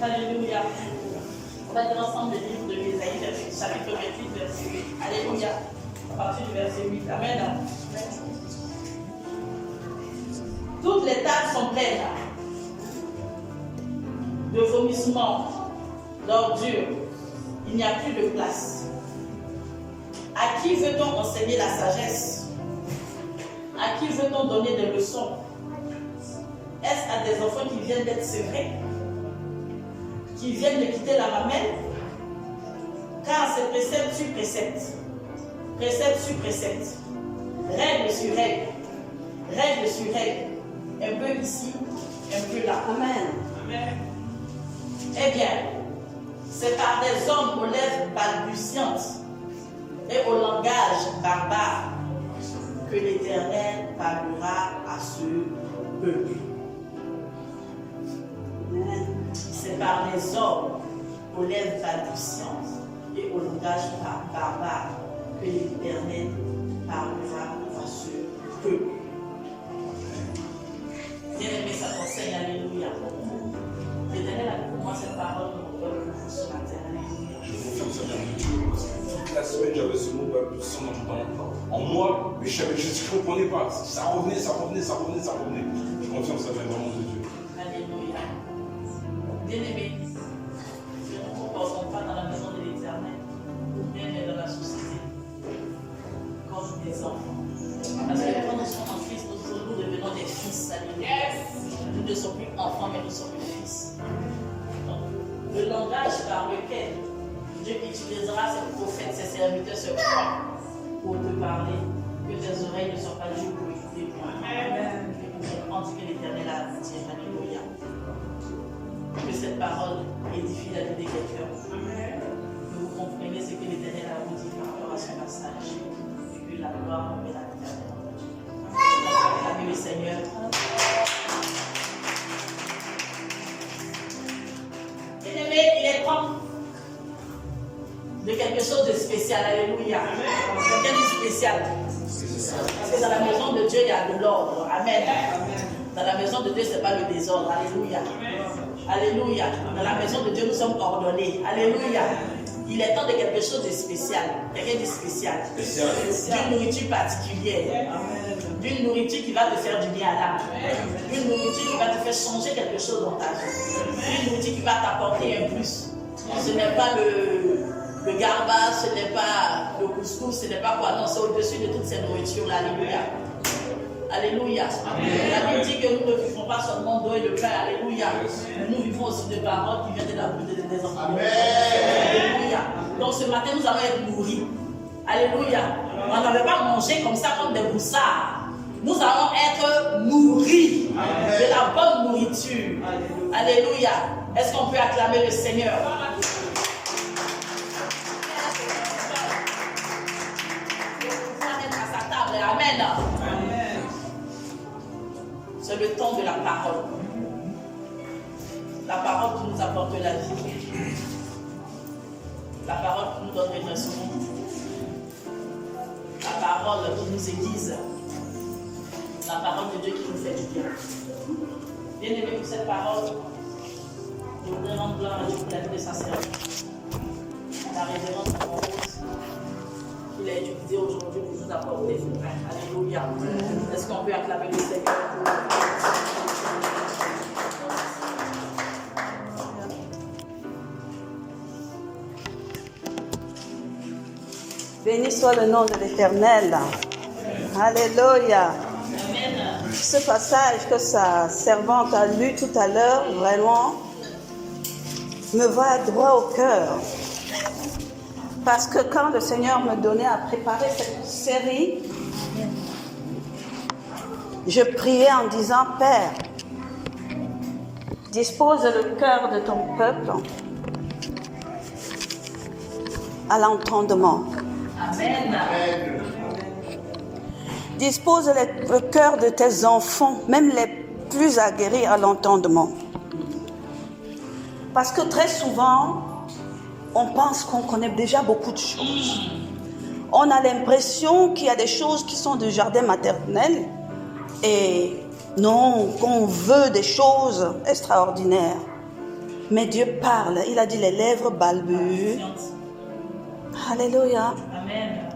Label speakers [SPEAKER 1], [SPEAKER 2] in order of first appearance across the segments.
[SPEAKER 1] Alléluia. On va lire ensemble le livre de l'Ésaïe, chapitre 28, verset 8. Alléluia. À partir du verset 8. Amen. Toutes les tables sont pleines de vomissements, d'ordures. Il n'y a plus de place. À qui veut-on enseigner la sagesse? À qui veut-on donner des leçons? Est-ce à des enfants qui viennent d'être sevrés? Qui viennent de quitter la mamelle? Car c'est précepte sur précepte, précepte sur précepte, règle sur règle, règle sur règle, un peu ici, un peu là.
[SPEAKER 2] Amen.
[SPEAKER 1] Amen. Eh bien, c'est par des hommes aux lèvres balbutiantes et au langage barbare que l'Éternel parlera à ce peuple. C'est par les hommes aux lèvres balbutiantes et au langage barbare que l'Éternel parlera à ce peuple. Bien-aimé, ça t'enseigne, alléluia. L'Éternel a pour moi cette parole ce matin, alléluia.
[SPEAKER 3] Je confirme ça bien. Toute la semaine, j'avais ce mot balbutiant en moi, mais je ne comprenais pas. Ça revenait. Je confirme ça bien dans le nom de Dieu.
[SPEAKER 1] Alléluia. Bien-aimé, ne nous comportons pas dans la maison de l'Éternel, mais dans la société, comme des enfants. Parce que quand nous sommes en Christ, nous devenons des fils. Alléluia. Nous ne sommes plus enfants, mais nous sommes fils. Donc, le langage par lequel Dieu utilisera ses prophètes, ses serviteurs, ses prophètes, pour te parler, que tes oreilles ne soient pas dues pour écouter. Amen. On dit que l'Éternel a dit, alléluia. Que cette parole édifie la vie de quelqu'un. Que vous comprenez ce que l'Éternel a vous dit par rapport à son passage. Et que la gloire et la l'Éternel. On va acclamer le Seigneur. Bien-aimé, il est temps de quelque chose de spécial. Alléluia. Quelqu'un de spécial. Parce que dans la maison de Dieu, il y a de l'ordre. Amen. Dans la maison de Dieu, ce n'est pas le désordre. Alléluia. Alléluia. Dans la maison de Dieu, nous sommes ordonnés. Alléluia. Il est temps de quelque chose de spécial. Quelqu'un de spécial. D'une nourriture particulière. D'une nourriture qui va te faire du bien à l'âme. Une nourriture qui va te faire changer quelque chose dans ta vie. Une nourriture qui va t'apporter un plus. Ce n'est pas le garbage, ce n'est pas le couscous, ce n'est pas quoi. Non, c'est au-dessus de toutes ces nourritures-là. Alléluia. Alléluia. La Bible dit que nous ne vivons pas seulement d'eau et de pain. Alléluia. Mais nous vivons aussi de paroles qui viennent de la bouche des enfants. Alléluia. Donc ce matin, nous allons être nourris. Alléluia. On n'avait pas mangé comme ça, comme des broussards. Nous allons être nourris de la bonne nourriture. Alléluia. Est-ce qu'on peut acclamer le Seigneur? Amen. C'est le temps de la parole. La parole qui nous apporte la vie. La parole qui nous donne redressement. La parole qui nous aiguise. La parole de Dieu qui nous fait du bien. Bien aimé pour cette parole, je voudrais rendre gloire à Dieu pour la vie de sa serviteur. La révérence de mon rose. Il a utilisé aujourd'hui pour nous apporter ce pain. Alléluia. Est-ce qu'on peut acclamer le Seigneur?
[SPEAKER 2] Béni soit le nom de l'Éternel. Alléluia.
[SPEAKER 1] Amen.
[SPEAKER 2] Ce passage que sa servante a lu tout à l'heure, vraiment, me va droit au cœur. Parce que quand le Seigneur me donnait à préparer cette série, je priais en disant, Père, dispose le cœur de ton peuple à l'entendement.
[SPEAKER 1] Amen.
[SPEAKER 2] Dispose le cœur de tes enfants, même les plus aguerris, à l'entendement. Parce que très souvent, on pense qu'on connaît déjà beaucoup de choses. On a l'impression qu'il y a des choses qui sont du jardin maternel et Non, qu'on veut des choses extraordinaires. Mais Dieu parle. Il a dit les lèvres balbuent. Alléluia.
[SPEAKER 1] Amen.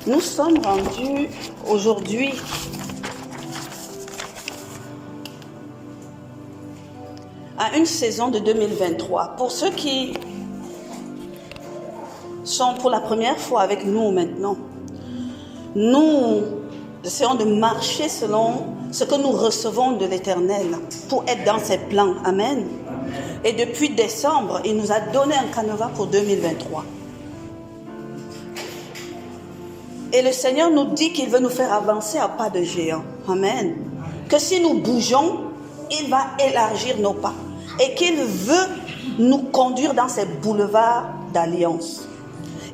[SPEAKER 2] Nous sommes rendus aujourd'hui à une saison de 2023. Pour ceux qui sont pour la première fois avec nous maintenant, nous essayons de marcher selon ce que nous recevons de l'Éternel pour être dans ses plans. Amen. Et depuis décembre, il nous a donné un canevas pour 2023. Et le Seigneur nous dit qu'il veut nous faire avancer à pas de géant. Amen. Que si nous bougeons, il va élargir nos pas. Et qu'il veut nous conduire dans ces boulevards d'alliance.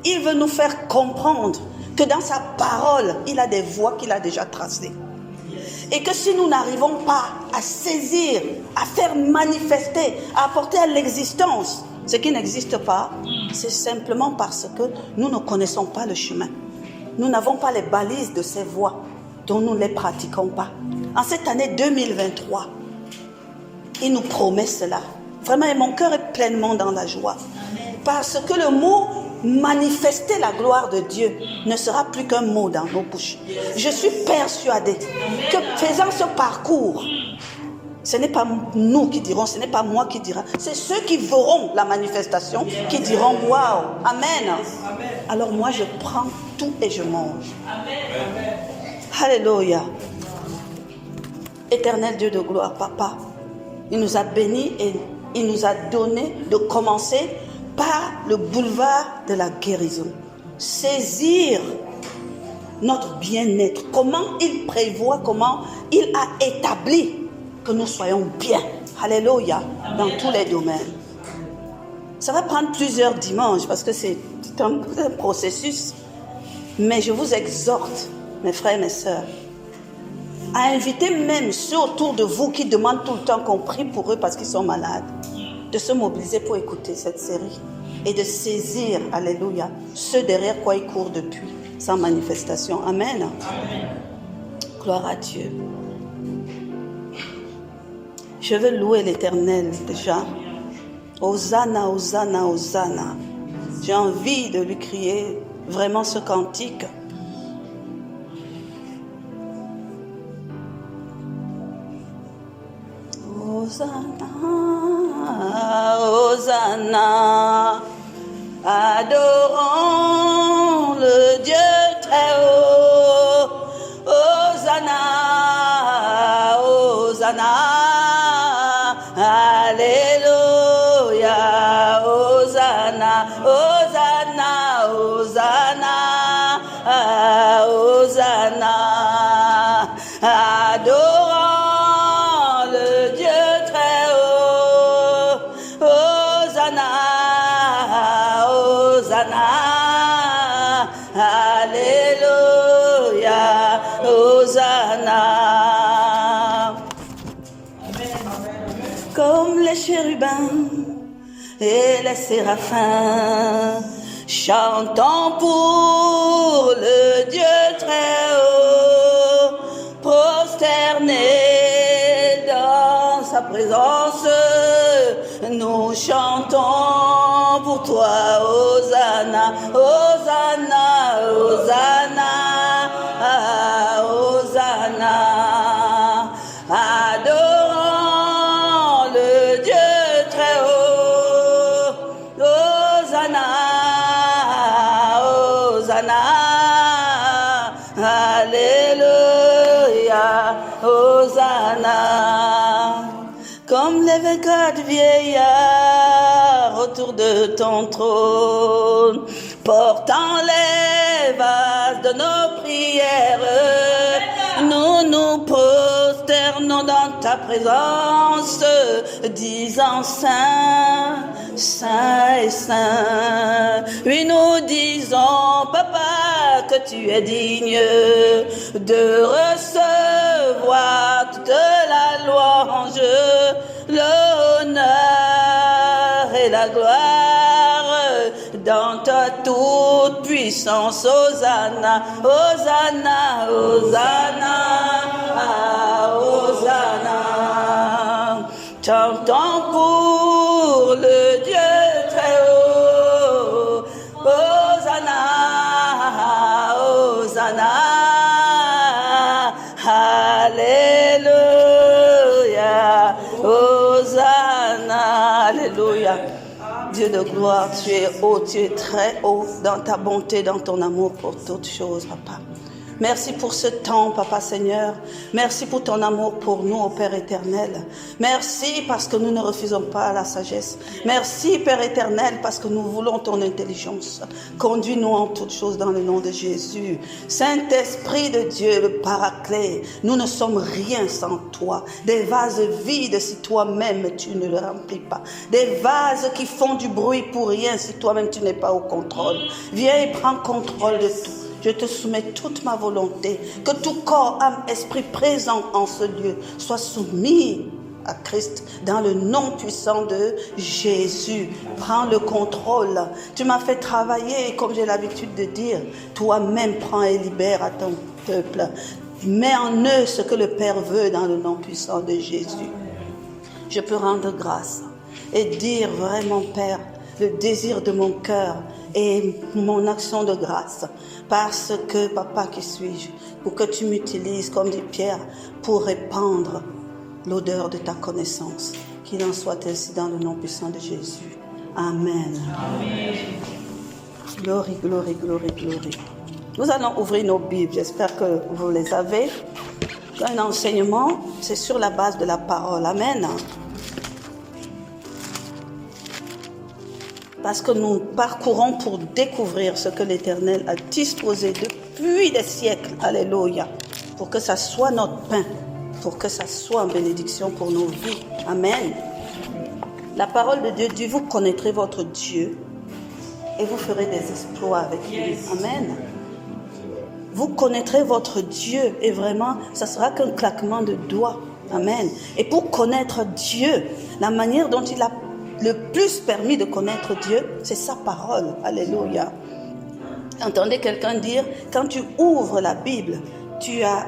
[SPEAKER 2] Il veut nous faire comprendre que dans sa parole, il a des voies qu'il a déjà tracées. Et que si nous n'arrivons pas à saisir, à faire manifester, à apporter à l'existence ce qui n'existe pas, c'est simplement parce que nous ne connaissons pas le chemin. Nous n'avons pas les balises de ces voies, dont nous ne les pratiquons pas. En cette année 2023, il nous promet cela. Vraiment, et mon cœur est pleinement dans la joie. Parce que le mot manifester la gloire de Dieu ne sera plus qu'un mot dans nos bouches. Je suis persuadée que faisant ce parcours, ce n'est pas nous qui dirons, ce n'est pas moi qui dira, c'est ceux qui verront la manifestation qui diront waouh, amen. Alors moi je prends tout et je mange. Alléluia. Éternel Dieu de gloire, Papa, il nous a bénis et il nous a donné de commencer par le boulevard de la guérison. Saisir notre bien-être, comment il prévoit, comment il a établi que nous soyons bien. Alléluia. Dans tous les domaines. Ça va prendre plusieurs dimanches parce que c'est un processus. Mais je vous exhorte, mes frères et mes sœurs, à inviter même ceux autour de vous qui demandent tout le temps qu'on prie pour eux parce qu'ils sont malades, de se mobiliser pour écouter cette série et de saisir, alléluia, ceux derrière quoi ils courent depuis, sans manifestation. Amen. Amen. Gloire à Dieu. Je veux louer l'Éternel déjà. Hosanna, Hosanna, Hosanna. J'ai envie de lui crier vraiment ce cantique. Hosanna, Hosanna, adorons le Dieu très haut. Hosanna, Hosanna, alléluia, Hosanna, Hosanna, Hosanna, Hosanna, adorons alléluia, Hosanna. Comme les chérubins et les séraphins, chantons pour le Dieu très haut, prosternés dans sa présence, nous chantons pour toi, Hosanna, Hosanna, Hosanna, Hosanna. Adorons le Dieu très haut, Hosanna, Hosanna, alléluia, Hosanna. Comme les 24 vieillards autour de ton trône, portant les vases de nos prières, nous nous prosternons dans ta présence, disant Saint, Saint et saint. Oui, nous disons, Papa, que tu es digne de recevoir toute la louange, l'honneur et la gloire dans ta toute puissance. Hosanna, Hosanna, Hosanna, Hosanna. Chantons pour le Dieu très haut. Hosanna, Hosanna, Alléluia, Hosanna, Alléluia. Dieu de gloire, tu es haut, tu es très haut dans ta bonté, dans ton amour pour toutes choses, Papa. Merci pour ce temps, Papa Seigneur. Merci pour ton amour pour nous, ô Père éternel. Merci parce que nous ne refusons pas la sagesse. Merci, Père éternel, parce que nous voulons ton intelligence. Conduis-nous en toutes choses dans le nom de Jésus. Saint-Esprit de Dieu, le Paraclet, nous ne sommes rien sans toi. Des vases vides si toi-même tu ne le remplis pas. Des vases qui font du bruit pour rien si toi-même tu n'es pas au contrôle. Viens et prends contrôle de tout. Je te soumets toute ma volonté, que tout corps, âme, esprit présent en ce lieu soit soumis à Christ dans le nom puissant de Jésus. Prends le contrôle. Tu m'as fait travailler, comme j'ai l'habitude de dire, toi-même prends et libère à ton peuple. Mets en eux ce que le Père veut dans le nom puissant de Jésus. Je peux rendre grâce et dire vraiment, Père, le désir de mon cœur et mon action de grâce, parce que, Papa, qui suis-je, pour que tu m'utilises, comme dit Pierre, pour répandre l'odeur de ta connaissance. Qu'il en soit ainsi dans le nom puissant de Jésus. Amen. Amen. Glory, glory, glory, glory. Nous allons ouvrir nos Bibles, j'espère que vous les avez. Un enseignement, c'est sur la base de la parole. Amen. Parce que nous parcourons pour découvrir ce que l'Éternel a disposé depuis des siècles. Alléluia. Pour que ça soit notre pain. Pour que ça soit en bénédiction pour nos vies. Amen. La parole de Dieu dit, vous connaîtrez votre Dieu et vous ferez des exploits avec lui. Amen. Vous connaîtrez votre Dieu et vraiment, ça sera qu'un claquement de doigts. Amen. Et pour connaître Dieu, la manière dont il a le plus permis de connaître Dieu, c'est sa parole. Alléluia. Entendez quelqu'un dire, quand tu ouvres la Bible, tu as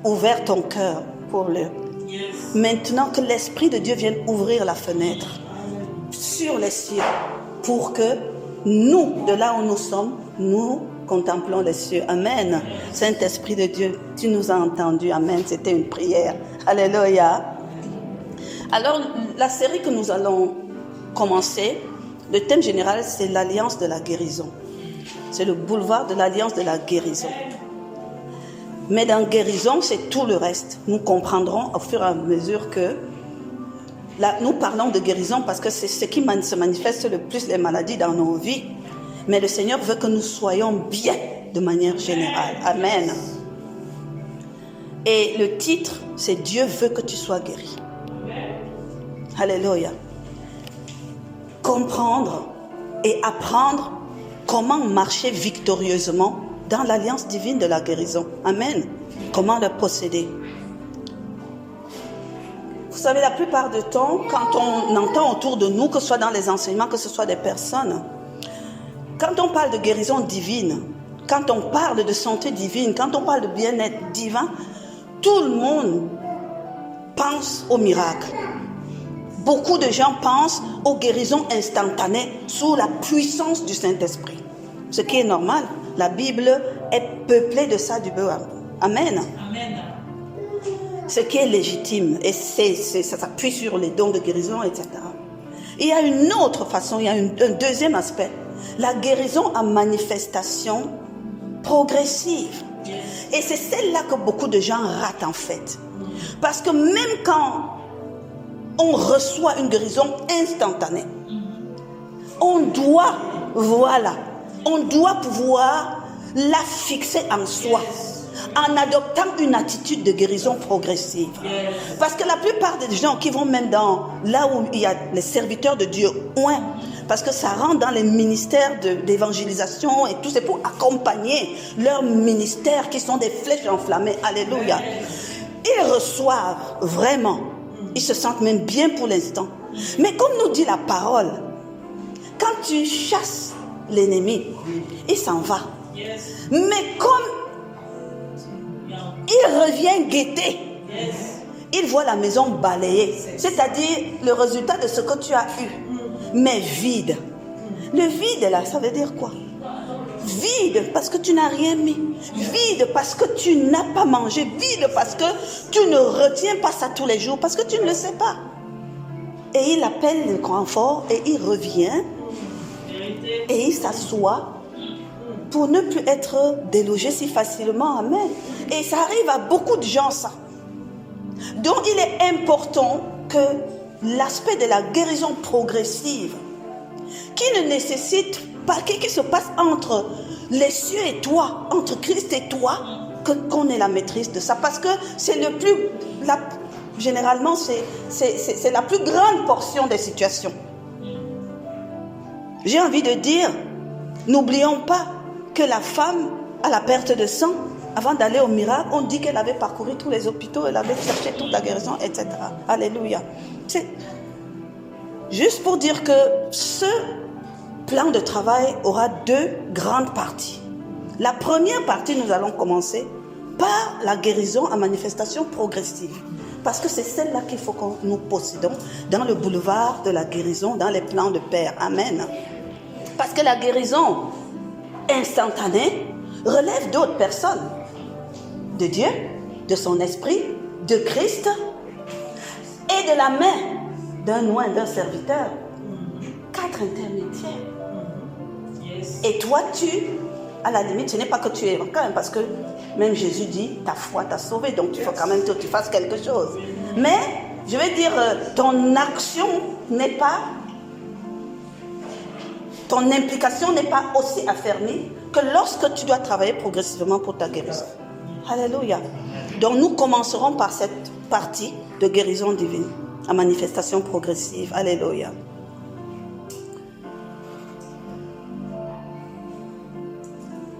[SPEAKER 2] ouvert ton cœur pour le. Maintenant que l'Esprit de Dieu vienne ouvrir la fenêtre sur les cieux, pour que nous, de là où nous sommes, nous contemplons les cieux. Amen. Saint-Esprit de Dieu, tu nous as entendus. Amen. C'était une prière. Alléluia. Alors, la série que nous allons commencer, le thème général, c'est l'alliance de la guérison. C'est le boulevard de l'alliance de la guérison. Mais dans guérison, c'est tout le reste. Nous comprendrons au fur et à mesure que... Là, nous parlons de guérison parce que c'est ce qui se manifeste le plus les maladies dans nos vies. Mais le Seigneur veut que nous soyons bien de manière générale. Amen. Et le titre, c'est « Dieu veut que tu sois guéri ». Alléluia. Comprendre et apprendre comment marcher victorieusement dans l'alliance divine de la guérison. Amen. Comment le posséder. Vous savez, la plupart du temps, quand on entend autour de nous, que ce soit dans les enseignements, que ce soit des personnes, quand on parle de guérison divine, quand on parle de santé divine, quand on parle de bien-être divin, tout le monde pense au miracle. Beaucoup de gens pensent aux guérisons instantanées sous la puissance du Saint-Esprit. Ce qui est normal. La Bible est peuplée de ça du beurre. Amen. Amen. Ce qui est légitime. Et ça s'appuie sur les dons de guérison, etc. Il y a une autre façon, il y a un deuxième aspect. La guérison en manifestation progressive. Et c'est celle-là que beaucoup de gens ratent en fait. Parce que même quand on reçoit une guérison instantanée, on doit pouvoir la fixer en soi, en adoptant une attitude de guérison progressive. Parce que la plupart des gens qui vont même là où il y a les serviteurs de Dieu, parce que ça rentre dans les ministères d'évangélisation et tout, c'est pour accompagner leurs ministères qui sont des flèches enflammées. Alléluia. Ils reçoivent vraiment. Ils se sentent même bien pour l'instant. Mais comme nous dit la parole, quand tu chasses l'ennemi, il s'en va. Mais comme il revient guetter, il voit la maison balayée. C'est-à-dire le résultat de ce que tu as eu, mais vide. Le vide là, ça veut dire quoi? Vide parce que tu n'as rien mis. Vide parce que tu n'as pas mangé. Vide parce que tu ne retiens pas ça tous les jours. Parce que tu ne le sais pas. Et il appelle le renfort et il revient. Et il s'assoit pour ne plus être délogé si facilement. Amen. Et ça arrive à beaucoup de gens, ça. Donc il est important que l'aspect de la guérison progressive, qui ne nécessite pas, qui se passe entre les cieux et toi, entre Christ et toi, qu'on ait la maîtrise de ça. Parce que c'est le plus, généralement, c'est la plus grande portion des situations. J'ai envie de dire, n'oublions pas que la femme à la perte de sang, avant d'aller au miracle, on dit qu'elle avait parcouru tous les hôpitaux, elle avait cherché toute la guérison, etc. Alléluia. C'est juste pour dire que ce plan de travail aura deux grandes parties. La première partie, nous allons commencer par la guérison à manifestation progressive. Parce que c'est celle-là qu'il faut que nous possédons dans le boulevard de la guérison, dans les plans de Père. Amen. Parce que la guérison instantanée relève d'autres personnes. De Dieu, de son esprit, de Christ et de la main d'un serviteur. 4 intermédiaires. Et toi, à la limite, ce n'est pas que tu es quand même, parce que même Jésus dit, ta foi t'a sauvé, donc il faut quand même que tu fasses quelque chose. Mais, je vais dire, ton action n'est pas, ton implication n'est pas aussi affermie que lorsque tu dois travailler progressivement pour ta guérison. Alléluia. Donc nous commencerons par cette partie de guérison divine, à manifestation progressive. Alléluia.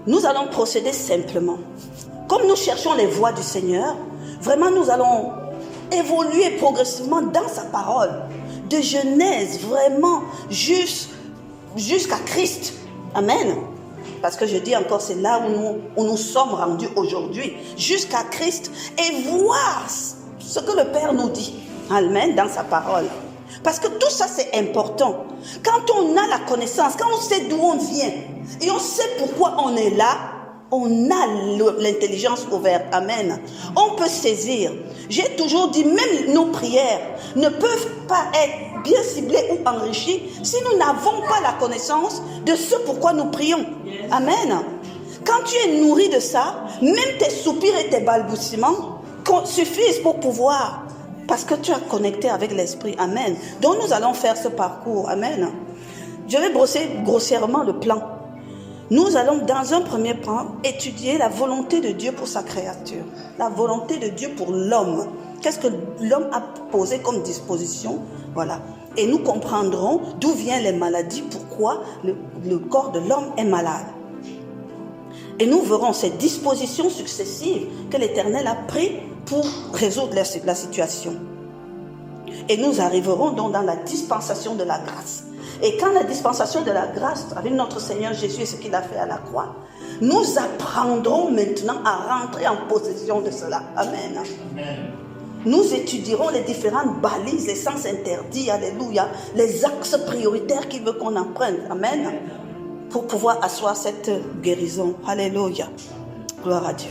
[SPEAKER 2] Nous allons procéder simplement. Comme nous cherchons les voies du Seigneur, vraiment nous allons évoluer progressivement dans sa parole. De Genèse, vraiment, jusqu'à Christ. Amen. Parce que je dis encore, c'est là où nous sommes rendus aujourd'hui. Jusqu'à Christ. Et voir ce que le Père nous dit. Amen, dans sa parole. Parce que tout ça, c'est important. Quand on a la connaissance, quand on sait d'où on vient, et on sait pourquoi on est là, on a l'intelligence ouverte. Amen. On peut saisir. J'ai toujours dit, même nos prières ne peuvent pas être bien ciblées ou enrichies si nous n'avons pas la connaissance de ce pourquoi nous prions. Amen. Quand tu es nourri de ça, même tes soupirs et tes balbutiements suffisent pour pouvoir, parce que tu as connecté avec l'Esprit. Amen. Donc nous allons faire ce parcours. Amen. Je vais brosser grossièrement le plan. Nous allons dans un premier plan étudier la volonté de Dieu pour sa créature. La volonté de Dieu pour l'homme. Qu'est-ce que l'homme a posé comme disposition? Voilà. Et nous comprendrons d'où viennent les maladies, pourquoi le corps de l'homme est malade. Et nous verrons ces dispositions successives que l'Éternel a prises pour résoudre la situation. Et nous arriverons donc dans la dispensation de la grâce. Et quand la dispensation de la grâce, avec notre Seigneur Jésus et ce qu'il a fait à la croix, nous apprendrons maintenant à rentrer en possession de cela. Amen. Amen. Nous étudierons les différentes balises, les sens interdits, alléluia, les axes prioritaires qu'il veut qu'on emprunte. Amen. Pour pouvoir asseoir cette guérison. Alléluia. Gloire à Dieu.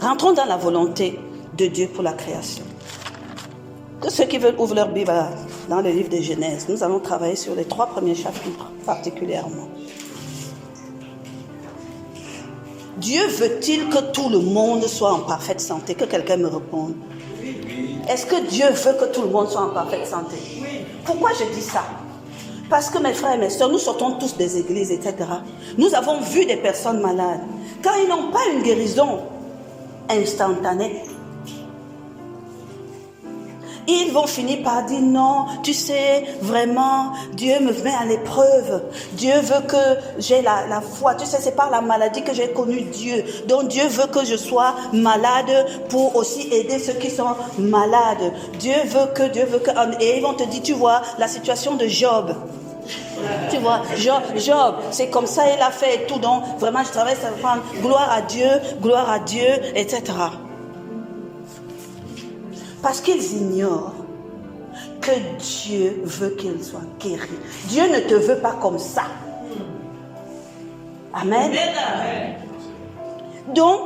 [SPEAKER 2] Rentrons dans la volonté de Dieu pour la création. Tous ceux qui veulent ouvrir leur Bible dans le livre de Genèse, nous allons travailler sur les 3 premiers chapitres particulièrement. Dieu veut-il que tout le monde soit en parfaite santé? Que quelqu'un me réponde. Est-ce que Dieu veut que tout le monde soit en parfaite santé? Pourquoi je dis ça? Parce que mes frères et mes soeurs, nous sortons tous des églises, etc. Nous avons vu des personnes malades. Quand ils n'ont pas une guérison instantanée, ils vont finir par dire non, tu sais, vraiment, Dieu me met à l'épreuve. Dieu veut que j'ai la foi. Tu sais, c'est par la maladie que j'ai connu Dieu. Donc Dieu veut que je sois malade pour aussi aider ceux qui sont malades. Dieu veut que. Et ils vont te dire, tu vois, la situation de Job. Tu vois, Job, c'est comme ça il a fait et tout. Donc, vraiment, je travaille, ça va prendre gloire à Dieu, etc. Parce qu'ils ignorent que Dieu veut qu'ils soient guéris. Dieu ne te veut pas comme ça. Amen. Donc,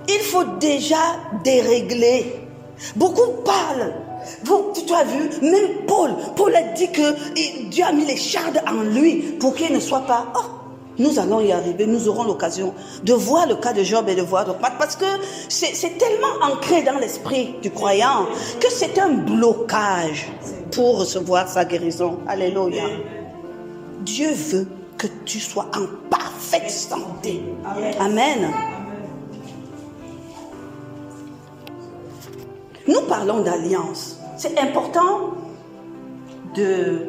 [SPEAKER 2] il faut déjà dérégler. Beaucoup parlent. Tu as vu, même Paul a dit que Dieu a mis les chardes en lui pour qu'il ne soit pas... Oh, nous allons y arriver, nous aurons l'occasion de voir le cas de Job et de voir d'autres. Parce que c'est tellement ancré dans l'esprit du croyant que c'est un blocage pour recevoir sa guérison. Alléluia. Dieu veut que tu sois en parfaite santé. Amen. Nous parlons d'alliance. C'est important de...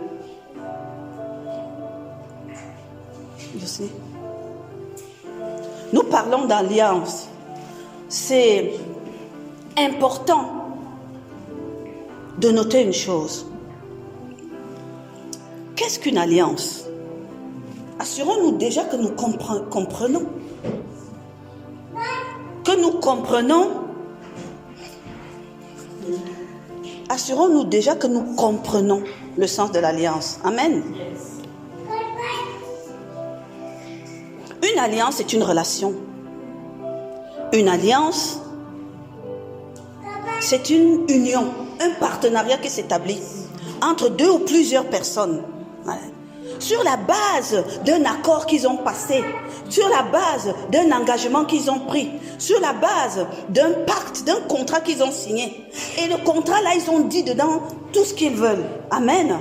[SPEAKER 2] Je sais. Nous parlons d'alliance. C'est important de noter une chose. Qu'est-ce qu'une alliance? Assurons-nous déjà que nous comprenons. Que nous comprenons. Assurons-nous déjà que nous comprenons le sens de l'alliance. Amen. Une alliance est une relation. Une alliance, c'est une union, un partenariat qui s'établit entre deux ou plusieurs personnes. Voilà. Sur la base d'un accord qu'ils ont passé, sur la base d'un engagement qu'ils ont pris, sur la base d'un pacte, d'un contrat qu'ils ont signé. Et le contrat, là, ils ont dit dedans tout ce qu'ils veulent. Amen.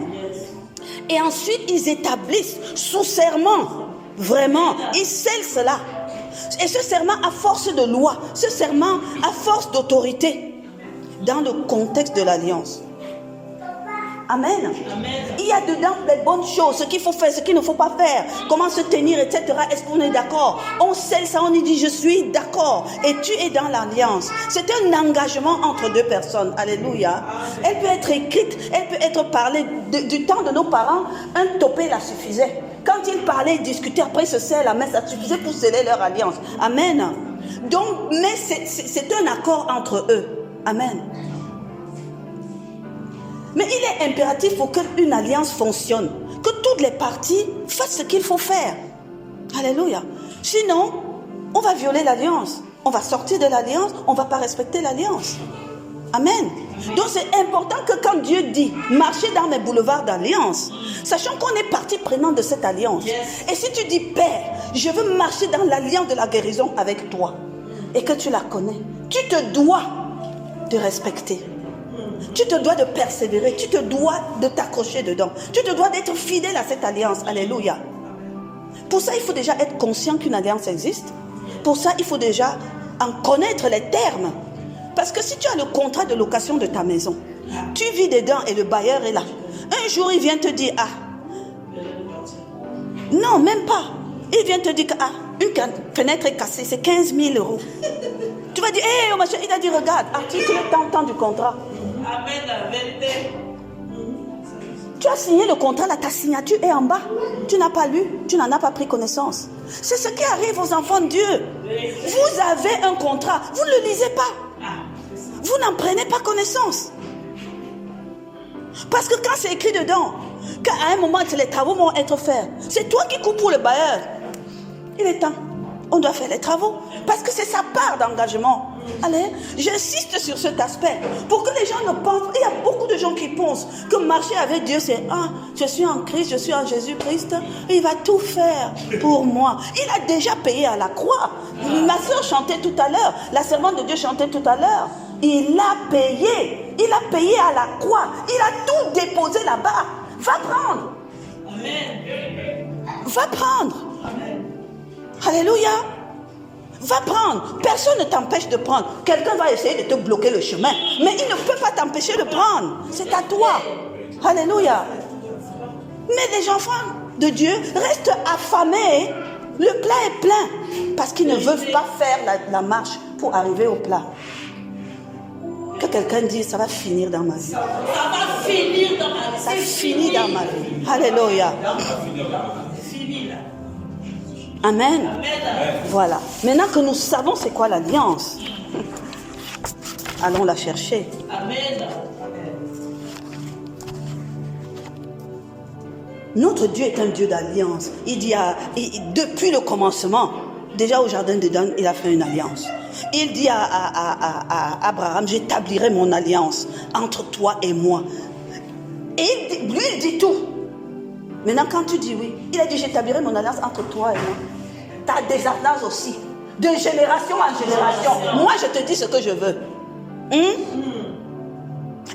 [SPEAKER 2] Et ensuite, ils établissent sous serment. Vraiment, ils scellent cela. Et ce serment à force de loi, ce serment à force d'autorité, dans le contexte de l'alliance. Amen. Il y a dedans les bonnes choses, ce qu'il faut faire, ce qu'il ne faut pas faire, comment se tenir, etc. Est-ce qu'on est d'accord? On scelle ça, on y dit je suis d'accord. Et tu es dans l'alliance. C'est un engagement entre deux personnes. Alléluia. Elle peut être écrite, elle peut être parlée. Du temps de nos parents, un topé la suffisait. Quand ils parlaient, ils discutaient, après ils se serraient la main, ça suffisait pour sceller leur alliance. Amen. Donc, mais c'est un accord entre eux. Amen. Mais il est impératif pour qu'une alliance fonctionne, que toutes les parties fassent ce qu'il faut faire. Alléluia. Sinon, on va violer l'alliance. On va sortir de l'alliance, on ne va pas respecter l'alliance. Amen. Donc c'est important que quand Dieu dit marchez dans mes boulevards d'alliance, sachant qu'on est partie prenante de cette alliance. Et si tu dis Père, je veux marcher dans l'alliance de la guérison avec toi, et que tu la connais, tu te dois de respecter. Tu te dois de persévérer, tu te dois de t'accrocher dedans. Tu te dois d'être fidèle à cette alliance. Alléluia. Pour ça, il faut déjà être conscient qu'une alliance existe. Pour ça, il faut déjà en connaître les termes. Parce que si tu as le contrat de location de ta maison, tu vis dedans et le bailleur est là. Un jour, il vient te dire, ah, non, même pas. Il vient te dire que, ah, une fenêtre est cassée, c'est 15 000 euros. Tu vas dire, hé, machin, il a dit, regarde, article tant du contrat.
[SPEAKER 1] Amen, la vérité.
[SPEAKER 2] Tu as signé le contrat, là, ta signature est en bas. Tu n'as pas lu, tu n'en as pas pris connaissance. C'est ce qui arrive aux enfants de Dieu. Vous avez un contrat, vous ne le lisez pas. Vous n'en prenez pas connaissance. Parce que quand c'est écrit dedans, qu'à un moment, les travaux vont être faits, c'est toi qui coupes pour le bailleur. Il est temps. On doit faire les travaux. Parce que c'est sa part d'engagement. Allez, j'insiste sur cet aspect. Pour que les gens ne pensent... Il y a beaucoup de gens qui pensent que marcher avec Dieu, c'est... Ah, je suis en Christ, je suis en Jésus-Christ. Il va tout faire pour moi. Il a déjà payé à la croix. Ma soeur chantait tout à l'heure. La servante de Dieu chantait tout à l'heure. Il a payé. Il a payé à la croix. Il a tout déposé là-bas. Va prendre. Va prendre. Alléluia. Va prendre. Personne ne t'empêche de prendre. Quelqu'un va essayer de te bloquer le chemin. Mais il ne peut pas t'empêcher de prendre. C'est à toi. Alléluia. Mais les enfants de Dieu restent affamés. Le plat est plein. Parce qu'ils ne veulent pas faire la marche pour arriver au plat. Que quelqu'un dise, ça va finir dans ma vie.
[SPEAKER 1] Ça va finir dans ma vie.
[SPEAKER 2] Ça finit dans ma vie. Alléluia.
[SPEAKER 1] C'est fini là.
[SPEAKER 2] Amen.
[SPEAKER 1] Amen.
[SPEAKER 2] Voilà. Maintenant que nous savons c'est quoi l'alliance, allons la chercher.
[SPEAKER 1] Amen.
[SPEAKER 2] Notre Dieu est un Dieu d'alliance. Il dit depuis le commencement, déjà au jardin d'Éden, il a fait une alliance. Il dit à Abraham, j'établirai mon alliance entre toi et moi. Et lui, il dit tout. Maintenant, quand tu dis oui, il a dit, j'établirai mon alliance entre toi et moi. Tu as des alliances aussi. De génération en génération. Moi, je te dis ce que je veux.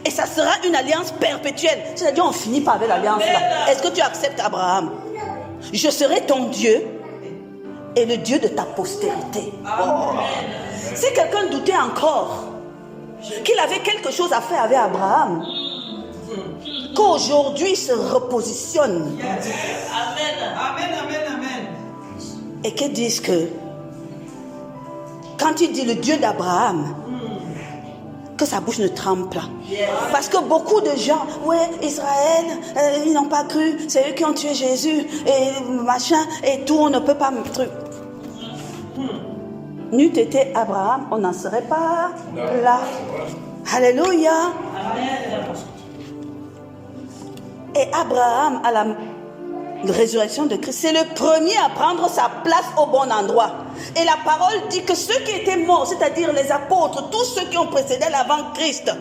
[SPEAKER 2] Et ça sera une alliance perpétuelle. C'est-à-dire, on finit pas avec l'alliance là. Est-ce que tu acceptes Abraham? Je serai ton Dieu et le Dieu de ta postérité. Oh. Si quelqu'un doutait encore qu'il avait quelque chose à faire avec Abraham, qu'aujourd'hui il se repositionne.
[SPEAKER 1] Amen.
[SPEAKER 4] Amen, amen, amen.
[SPEAKER 2] Et qu'ils disent que quand il dit le Dieu d'Abraham, que sa bouche ne tremble pas. Parce que beaucoup de gens, ouais, Israël, ils n'ont pas cru, c'est eux qui ont tué Jésus, et machin, et tout, on ne peut pas me truc. N'eût été Abraham, on n'en serait pas là. Alléluia. Et Abraham, à la résurrection de Christ, c'est le premier à prendre sa place au bon endroit. Et la parole dit que ceux qui étaient morts, c'est-à-dire les apôtres, tous ceux qui ont précédé l'avant-Christ,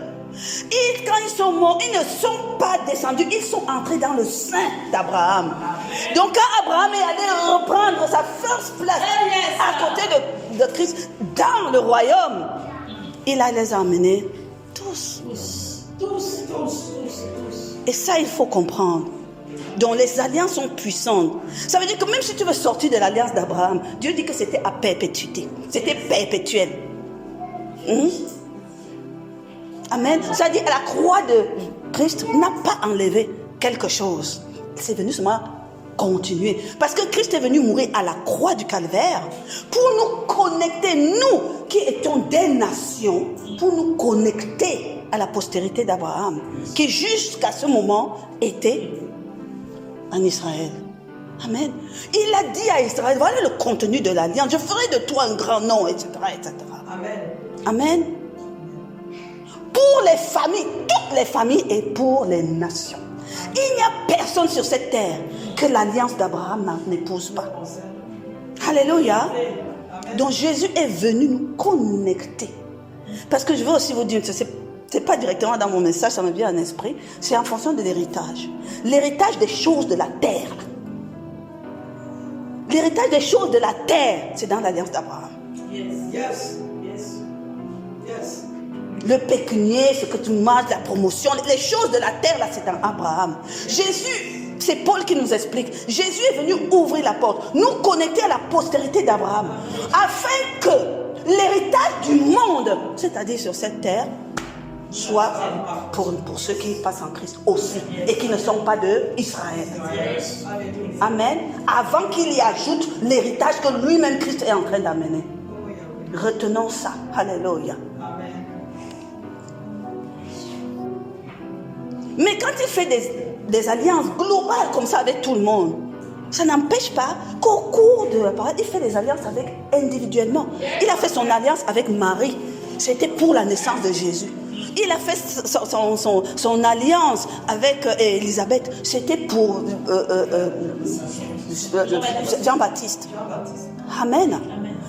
[SPEAKER 2] quand ils sont morts, ils ne sont pas descendus, ils sont entrés dans le sein d'Abraham. Donc quand Abraham est allé reprendre sa first place à côté de Christ dans le royaume, il a les emmenés tous. Et ça, il faut comprendre. Donc les alliances sont puissantes. Ça veut dire que même si tu veux sortir de l'alliance d'Abraham, Dieu dit que c'était à perpétuité. C'était perpétuel. Amen. Ça dit, la croix de Christ n'a pas enlevé quelque chose. C'est venu seulement continuer. Parce que Christ est venu mourir à la croix du calvaire pour nous connecter, nous qui étions des nations, pour nous connecter à la postérité d'Abraham, qui jusqu'à ce moment était en Israël. Amen. Il a dit à Israël, voilà le contenu de l'alliance, je ferai de toi un grand nom, etc. etc.
[SPEAKER 4] Amen.
[SPEAKER 2] Amen. Pour les familles, toutes les familles et pour les nations. Il n'y a personne sur cette terre que l'alliance d'Abraham n'épouse pas. Alléluia. Donc Jésus est venu nous connecter. Parce que je veux aussi vous dire, c'est pas directement dans mon message, ça me vient en esprit, c'est en fonction de l'héritage. L'héritage des choses de la terre. L'héritage des choses de la terre, c'est dans l'alliance d'Abraham.
[SPEAKER 4] Yes.
[SPEAKER 2] Le pécunier, ce que tu manges, la promotion, les choses de la terre, là, c'est dans Abraham. Jésus, c'est Paul qui nous explique. Jésus est venu ouvrir la porte, nous connecter à la postérité d'Abraham, afin que l'héritage du monde, c'est-à-dire sur cette terre, soit pour ceux qui passent en Christ aussi, et qui ne sont pas d'Israël. Amen. Avant qu'il y ajoute l'héritage que lui-même Christ est en train d'amener. Retenons ça. Alléluia. Mais quand il fait des alliances globales comme ça avec tout le monde, ça n'empêche pas qu'au cours de la parole, il fait des alliances avec individuellement. Il a fait son alliance avec Marie. C'était pour la naissance de Jésus. Il a fait son alliance avec Élisabeth. C'était pour Jean-Baptiste. Amen.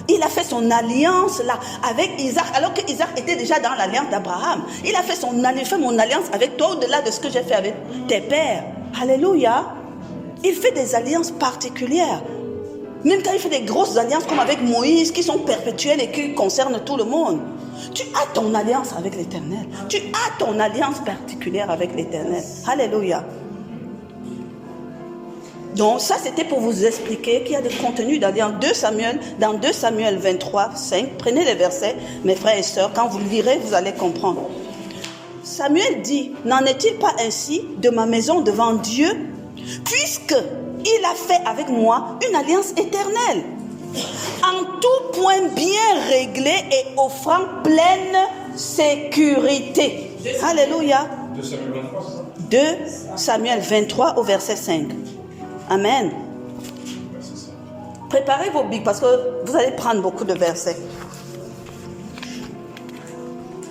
[SPEAKER 2] Il a fait son alliance là avec Isaac, alors que Isaac était déjà dans l'alliance d'Abraham. Il a fait mon alliance avec toi au-delà de ce que j'ai fait avec tes pères. Alléluia. Il fait des alliances particulières. Même quand il fait des grosses alliances comme avec Moïse, qui sont perpétuelles et qui concernent tout le monde. Tu as ton alliance avec l'Éternel. Tu as ton alliance particulière avec l'Éternel. Alléluia. Donc ça c'était pour vous expliquer qu'il y a des contenus dans 2 Samuel 23, 5. Prenez les versets, mes frères et sœurs, quand vous le lirez, vous allez comprendre. Samuel dit, n'en est-il pas ainsi de ma maison devant Dieu, puisque il a fait avec moi une alliance éternelle, en tout point bien réglé et offrant pleine sécurité. Alléluia.
[SPEAKER 3] 2 Samuel 23, c'est ça?
[SPEAKER 2] 2 Samuel 23 au verset 5. Amen. Préparez vos bibles parce que vous allez prendre beaucoup de versets.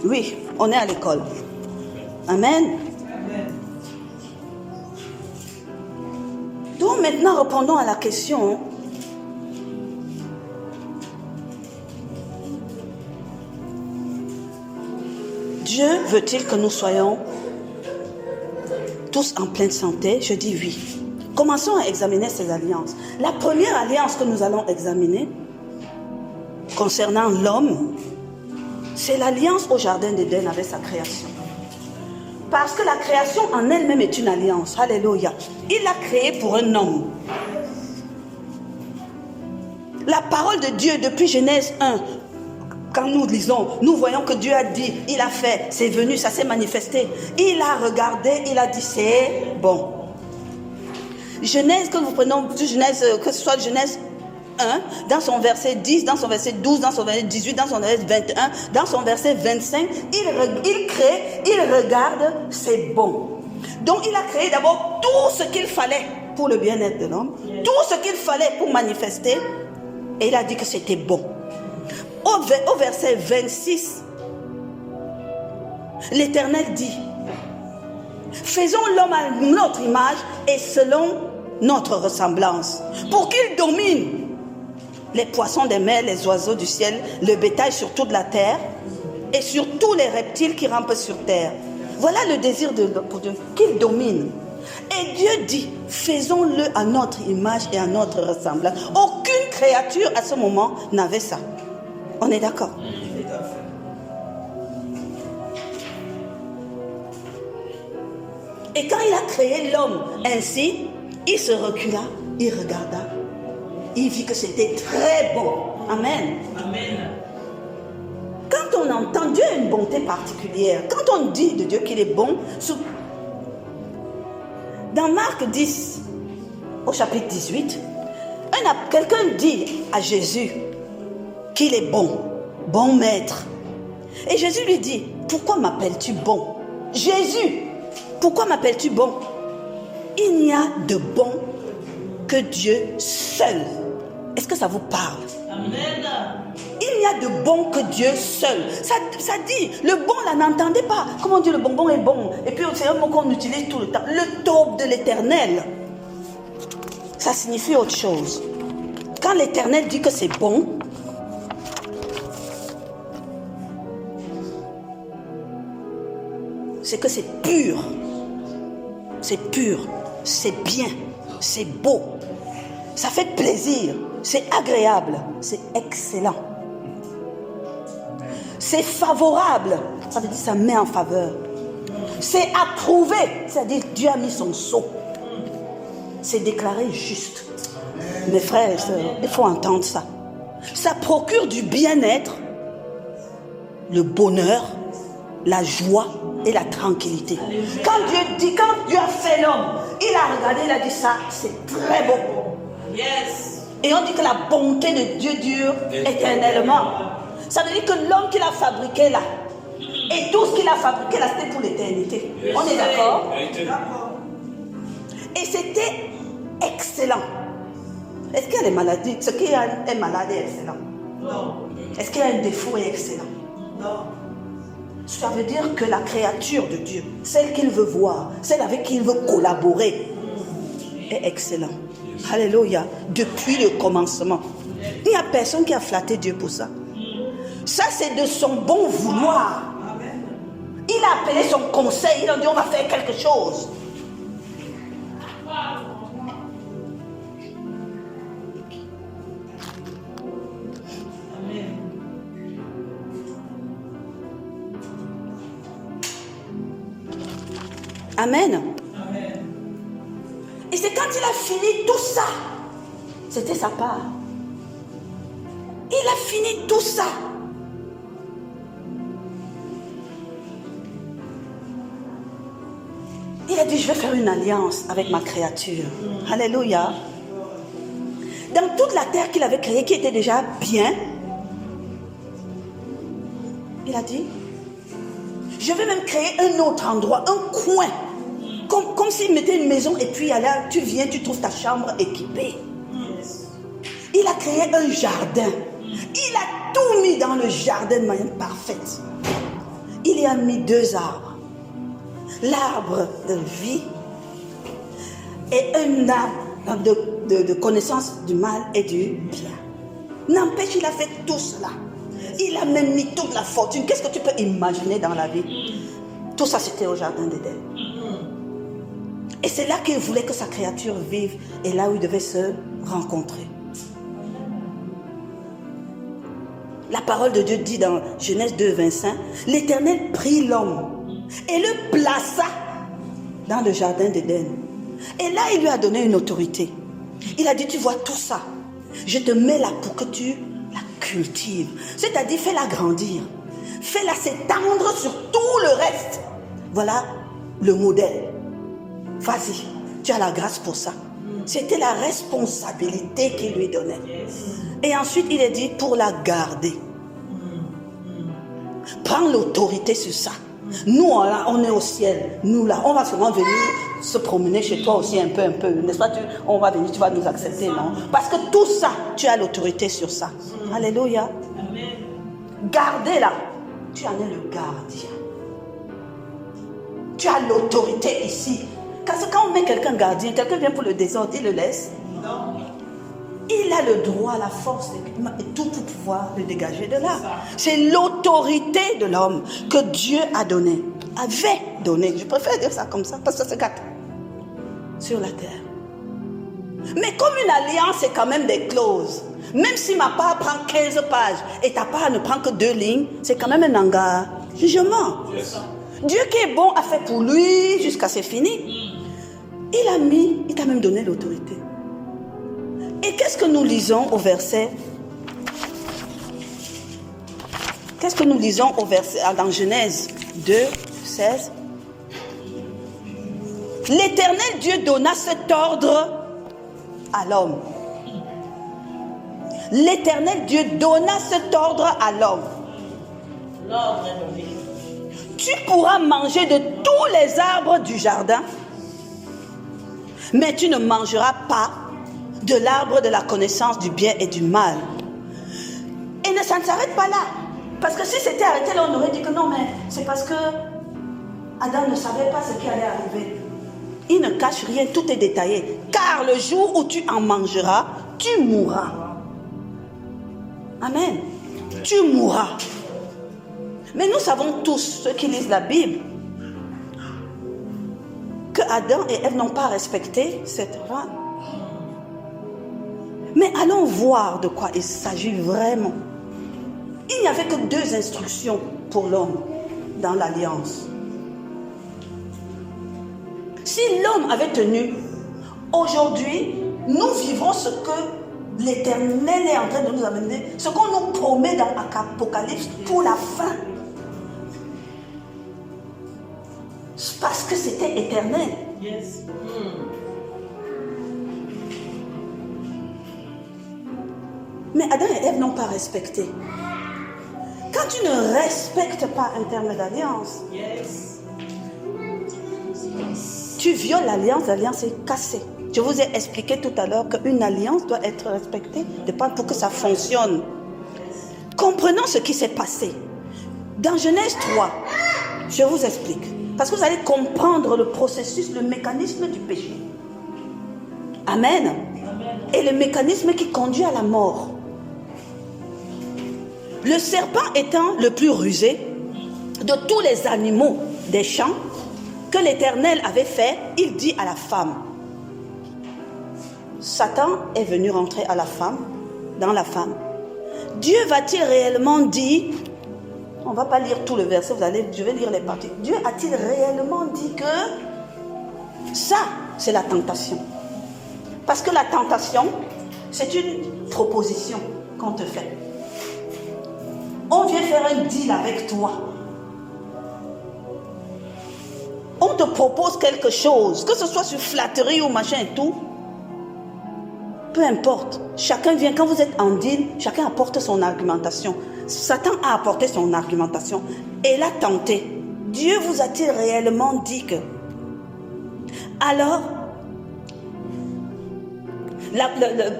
[SPEAKER 2] Oui, on est à l'école. Amen. Donc maintenant, répondons à la question. Dieu veut-il que nous soyons tous en pleine santé? Je dis oui. Commençons à examiner ces alliances. La première alliance que nous allons examiner concernant l'homme, c'est l'alliance au jardin d'Éden avec sa création. Parce que la création en elle-même est une alliance. Alléluia. Il l'a créée pour un homme. La parole de Dieu depuis Genèse 1, quand nous lisons, nous voyons que Dieu a dit, il a fait, c'est venu, ça s'est manifesté. Il a regardé, il a dit, c'est bon. Genèse, que nous prenons, Genèse, que ce soit Genèse 1, dans son verset 10, dans son verset 12, dans son verset 18, dans son verset 21, dans son verset 25, il crée, il regarde, c'est bon. Donc il a créé d'abord tout ce qu'il fallait pour le bien-être de l'homme, tout ce qu'il fallait pour manifester, et il a dit que c'était bon. Au verset 26, l'Éternel dit, faisons l'homme à notre image et selon notre ressemblance, pour qu'il domine les poissons des mers, les oiseaux du ciel, le bétail sur toute la terre et sur tous les reptiles qui rampent sur terre. Voilà le désir de Dieu, qu'il domine. Et Dieu dit, faisons-le à notre image et à notre ressemblance. Aucune créature à ce moment n'avait ça. On est d'accord? Et quand il a créé l'homme ainsi, il se recula, il regarda, il vit que c'était très bon. Amen.
[SPEAKER 1] Amen.
[SPEAKER 2] Quand on entend, Dieu a une bonté particulière. Quand on dit de Dieu qu'il est bon, dans Marc 10, au chapitre 18, quelqu'un dit à Jésus qu'il est bon, bon maître. Et Jésus lui dit, pourquoi m'appelles-tu bon? Jésus, pourquoi m'appelles-tu bon? Il n'y a de bon que Dieu seul. Est-ce que ça vous parle?
[SPEAKER 1] Amen.
[SPEAKER 2] Il n'y a de bon que Dieu seul. Ça dit, le bon là, n'entendez pas. Comment dire le bonbon est bon? Et puis c'est un mot qu'on utilise tout le temps. Le taube de l'Éternel. Ça signifie autre chose. Quand l'Éternel dit que c'est bon, c'est que c'est pur. C'est pur. C'est bien. C'est beau. Ça fait plaisir. C'est agréable. C'est excellent. C'est favorable. Ça veut dire ça met en faveur. C'est approuvé. C'est-à-dire Dieu a mis son sceau. C'est déclaré juste. Mes frères et sœurs, il faut entendre ça. Ça procure du bien-être, le bonheur, la joie et la tranquillité. Quand Dieu a fait l'homme, il a regardé, il a dit ça, c'est très beau.
[SPEAKER 1] Yes.
[SPEAKER 2] Et on dit que la bonté de Dieu dure éternellement. Ça veut dire que l'homme qu'il a fabriqué là, et tout ce qu'il a fabriqué là, c'était pour l'éternité. On est d'accord? Et c'était excellent. Est-ce qu'il y a des maladies? Ce qui est malade est excellent.
[SPEAKER 1] Non.
[SPEAKER 2] Est-ce qu'il y a un défaut est excellent?
[SPEAKER 1] Non.
[SPEAKER 2] Ça veut dire que la créature de Dieu, celle qu'il veut voir, celle avec qui il veut collaborer, est excellent. Alléluia. Depuis le commencement. Il n'y a personne qui a flatté Dieu pour ça. Ça, c'est de son bon vouloir. Il a appelé son conseil. Il a dit, on va faire quelque chose. Amen. Et c'est c'est quand il a fini tout ça, c'était sa part. Il a fini tout ça. Il a dit, je vais faire une alliance avec ma créature. Alléluia. Dans toute la terre qu'il avait créée, qui était déjà bien, il a dit, je vais même créer un autre endroit, un coin. Comme s'il mettait une maison et puis là, tu viens, tu trouves ta chambre équipée. Il a créé un jardin. Il a tout mis dans le jardin de manière parfaite. Il y a mis 2 arbres. L'arbre de vie et un arbre de connaissance du mal et du bien. N'empêche, il a fait tout cela. Il a même mis toute la fortune. Qu'est-ce que tu peux imaginer dans la vie? Tout ça, c'était au jardin d'Éden. Et c'est là qu'il voulait que sa créature vive et là où ils devaient se rencontrer. La parole de Dieu dit dans Genèse 2, 25, l'Éternel prit l'homme et le plaça dans le jardin d'Éden. Et là, il lui a donné une autorité. Il a dit, tu vois tout ça, je te mets là pour que tu la cultives. C'est-à-dire, fais-la grandir. Fais-la s'étendre sur tout le reste. Voilà le modèle. Vas-y, tu as la grâce pour ça. C'était la responsabilité qu'il lui donnait. Et ensuite, il a dit, pour la garder. Prends l'autorité sur ça. Nous, là, on est au ciel. Nous, là, on va souvent venir se promener chez toi aussi un peu. N'est-ce pas? On va venir, tu vas nous accepter, non? Parce que tout ça, tu as l'autorité sur ça. Alléluia. Gardez-la. Tu en es le gardien. Tu as l'autorité ici. Parce que quand on met quelqu'un gardien, quelqu'un vient pour le désordre, il le laisse. Non. Il a le droit, la force et tout pour pouvoir le dégager de là. C'est l'autorité de l'homme que Dieu a donné, avait donné. Je préfère dire ça comme ça parce que ça se gâte sur la terre. Mais comme une alliance, c'est quand même des clauses. Même si ma part prend 15 pages et ta part ne prend que 2 lignes, c'est quand même un engagement. Dieu qui est bon a fait pour lui jusqu'à c'est fini. Il t'a même donné l'autorité. Et qu'est-ce que nous lisons au verset? Qu'est-ce que nous lisons au verset dans Genèse 2, 16? L'Éternel Dieu donna cet ordre à l'homme. L'Éternel Dieu donna cet ordre à l'homme.
[SPEAKER 1] L'ordre est donné.
[SPEAKER 2] Tu pourras manger de tous les arbres du jardin, mais tu ne mangeras pas de l'arbre de la connaissance du bien et du mal. Et ça ne s'arrête pas là. Parce que si c'était arrêté là, on aurait dit que non, mais c'est parce que Adam ne savait pas ce qui allait arriver. Il ne cache rien, tout est détaillé. Car le jour où tu en mangeras, tu mourras. Amen. Tu mourras. Mais nous savons tous, ceux qui lisent la Bible, que Adam et Ève n'ont pas respecté cette loi. Mais allons voir de quoi il s'agit vraiment. Il n'y avait que 2 instructions pour l'homme dans l'alliance. Si l'homme avait tenu, aujourd'hui, nous vivrons ce que l'Éternel est en train de nous amener, ce qu'on nous promet dans Apocalypse pour la fin. Parce que c'était éternel.
[SPEAKER 1] Yes.
[SPEAKER 2] Mais Adam et Ève n'ont pas respecté. Quand tu ne respectes pas un terme d'alliance,
[SPEAKER 1] Yes.
[SPEAKER 2] tu violes l'alliance est cassée. Je vous ai expliqué tout à l'heure qu'une alliance doit être respectée pour que ça fonctionne. Comprenons ce qui s'est passé. Dans Genèse 3, je vous explique. Parce que vous allez comprendre le processus, le mécanisme du péché. Amen. Et le mécanisme qui conduit à la mort. Le serpent étant le plus rusé de tous les animaux des champs que l'Éternel avait fait, il dit à la femme. Satan est venu rentrer à la femme, dans la femme. Dieu va-t-il réellement dire, on ne va pas lire tout le verset, je vais lire les parties. Dieu a-t-il réellement dit que ça, c'est la tentation? Parce que la tentation, c'est une proposition qu'on te fait. On vient faire un deal avec toi. On te propose quelque chose, que ce soit sur flatterie ou machin et tout. Peu importe. Chacun vient, quand vous êtes en deal, chacun apporte son argumentation. Satan a apporté son argumentation et l'a tenté. Dieu vous a-t-il réellement dit que... Alors,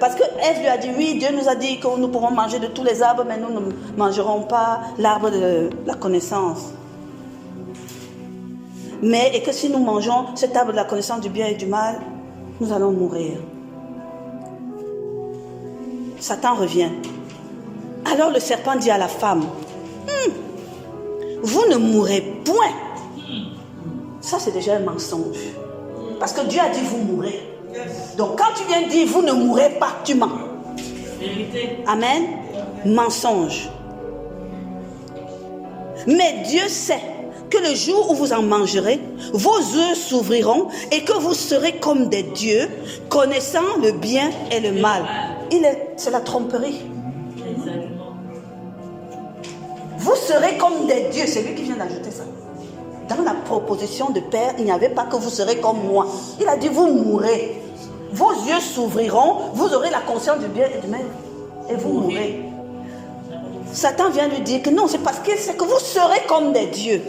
[SPEAKER 2] parce que Ève lui a dit, oui, Dieu nous a dit que nous pourrons manger de tous les arbres, mais nous ne mangerons pas l'arbre de la connaissance. Mais, et que si nous mangeons cet arbre de la connaissance du bien et du mal, nous allons mourir. Satan revient. Alors le serpent dit à la femme, vous ne mourrez point. Ça, c'est déjà un mensonge. Parce que Dieu a dit, vous mourrez. Donc, quand tu viens dire, vous ne mourrez pas, tu mens.
[SPEAKER 1] Vérité.
[SPEAKER 2] Amen. Mensonge. Mais Dieu sait que le jour où vous en mangerez, vos yeux s'ouvriront et que vous serez comme des dieux, connaissant le bien et le mal. C'est la tromperie. Vous serez comme des dieux. C'est lui qui vient d'ajouter ça. Dans la proposition de Père, il n'y avait pas que vous serez comme moi. Il a dit, vous mourrez. Vos yeux s'ouvriront, vous aurez la conscience du bien et du mal, et vous mourrez. Satan vient lui dire que non, c'est parce qu'il sait que vous serez comme des dieux.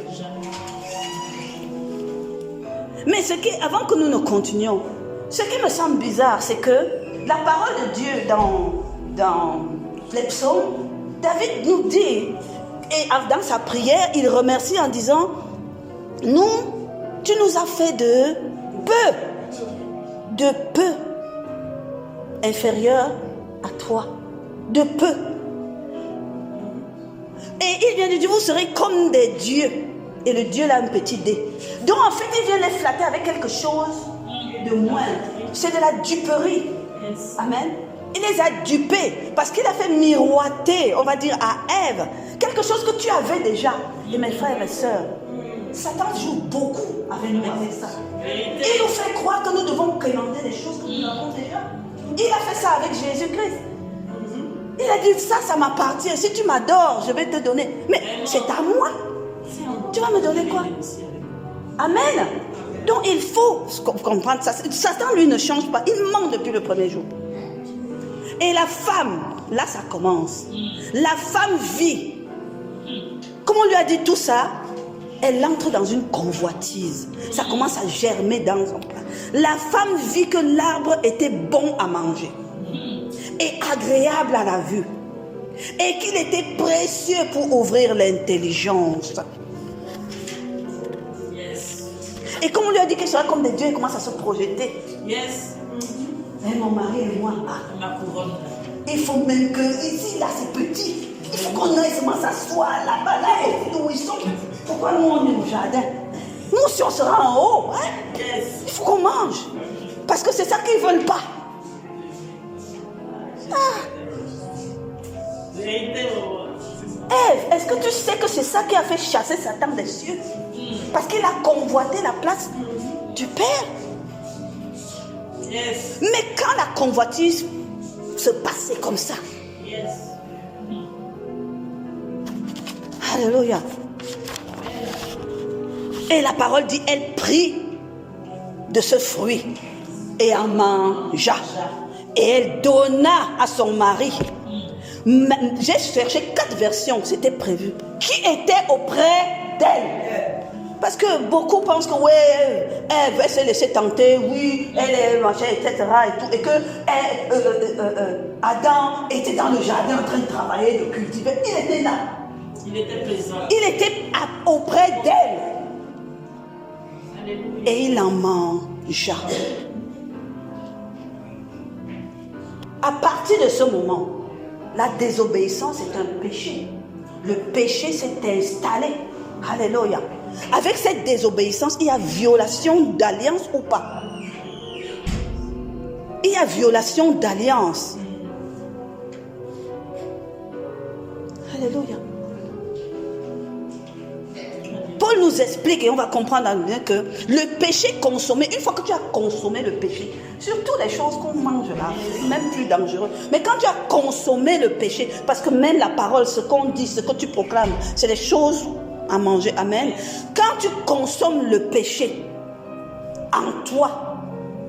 [SPEAKER 2] Mais avant que nous ne continuions, ce qui me semble bizarre, c'est que la parole de Dieu dans les psaumes, David nous dit, et dans sa prière, il remercie en disant, nous, tu nous as fait de peu inférieur à toi, de peu. Et il vient de dire, vous serez comme des dieux. Et le Dieu là, un petit dé. Donc en fait, il vient les flatter avec quelque chose de moins. C'est de la duperie. Amen. Il les a dupés parce qu'il a fait miroiter, on va dire, à Ève, quelque chose que tu avais déjà. Et mes frères et mes sœurs, Satan joue beaucoup avec nous avec ça. Il nous fait croire que nous devons commander des choses que nous avons déjà. Il a fait ça avec Jésus-Christ. Il a dit, ça m'appartient. Si tu m'adores, je vais te donner. Mais c'est à moi. Tu vas me donner quoi? Amen. Donc il faut comprendre ça. Satan, lui, ne change pas. Il ment depuis le premier jour. Et la femme, là ça commence. La femme vit. Comme on lui a dit tout ça, elle entre dans une convoitise. Ça commence à germer dans son plat. La femme vit que l'arbre était bon à manger et agréable à la vue, et qu'il était précieux pour ouvrir l'intelligence. Et comme on lui a dit qu'elle serait comme des dieux, elle commence à se projeter. Et mon mari et moi,
[SPEAKER 1] Ma couronne.
[SPEAKER 2] il faut même que ici, là, c'est petit. Il faut qu'on aille seulement s'asseoir là-bas, là, et où ils sont. Pourquoi nous, on est au jardin? Nous, si on sera en haut, hein, il faut qu'on mange. Parce que c'est ça qu'ils ne veulent pas. Ève, est-ce que tu sais que c'est ça qui a fait chasser Satan des cieux? Parce qu'il a convoité la place du Père. Mais quand la convoitise se passait comme ça, alléluia. Et la parole dit, elle prit de ce fruit et en mangea. Et elle donna à son mari. J'ai cherché 4 versions, c'était prévu, qui étaient auprès d'elle. Parce que beaucoup pensent que ouais, elle va se laisser tenter, oui, elle est machin, etc. Et que Adam était dans le jardin en train de travailler, de cultiver. Il était là.
[SPEAKER 1] Il était présent.
[SPEAKER 2] Il était auprès d'elle.
[SPEAKER 1] Alléluia.
[SPEAKER 2] Et il en mangea. À partir de ce moment, la désobéissance est un péché. Le péché s'est installé. Alléluia. Avec cette désobéissance, il y a violation d'alliance ou pas? Il y a violation d'alliance. Alléluia. Paul nous explique, et on va comprendre que le péché consommé, une fois que tu as consommé le péché, surtout les choses qu'on mange là, c'est même plus dangereux. Mais quand tu as consommé le péché, parce que même la parole, ce qu'on dit, ce que tu proclames, c'est des choses à manger. Amen. Quand tu consommes le péché en toi,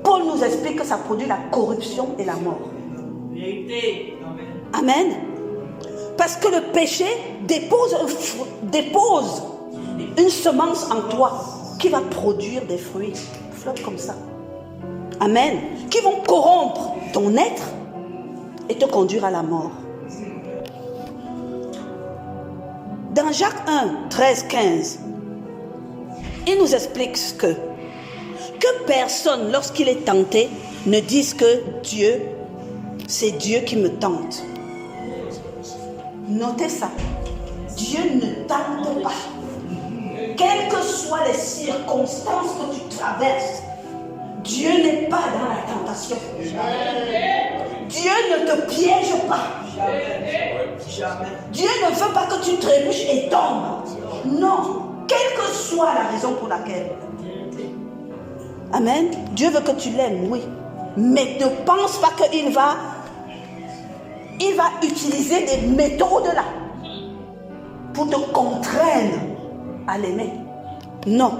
[SPEAKER 2] Paul nous explique que ça produit la corruption et la mort.
[SPEAKER 1] Vérité.
[SPEAKER 2] Amen. Parce que le péché dépose une semence en toi qui va produire des fruits, flotte comme ça. Amen. Qui vont corrompre ton être et te conduire à la mort. Dans Jacques 1, 13, 15, il nous explique que personne, lorsqu'il est tenté, ne dise que Dieu, c'est Dieu qui me tente. Notez ça. Dieu ne tente pas. Quelles que soient les circonstances que tu traverses, Dieu n'est pas dans la tentation. Dieu ne te piège pas. Dieu ne veut pas que tu trébuches et tombes. Non. Quelle que soit la raison pour laquelle. Amen. Dieu veut que tu l'aimes, oui. Mais ne pense pas qu'il va utiliser des méthodes là pour te contraindre à l'aimer. Non.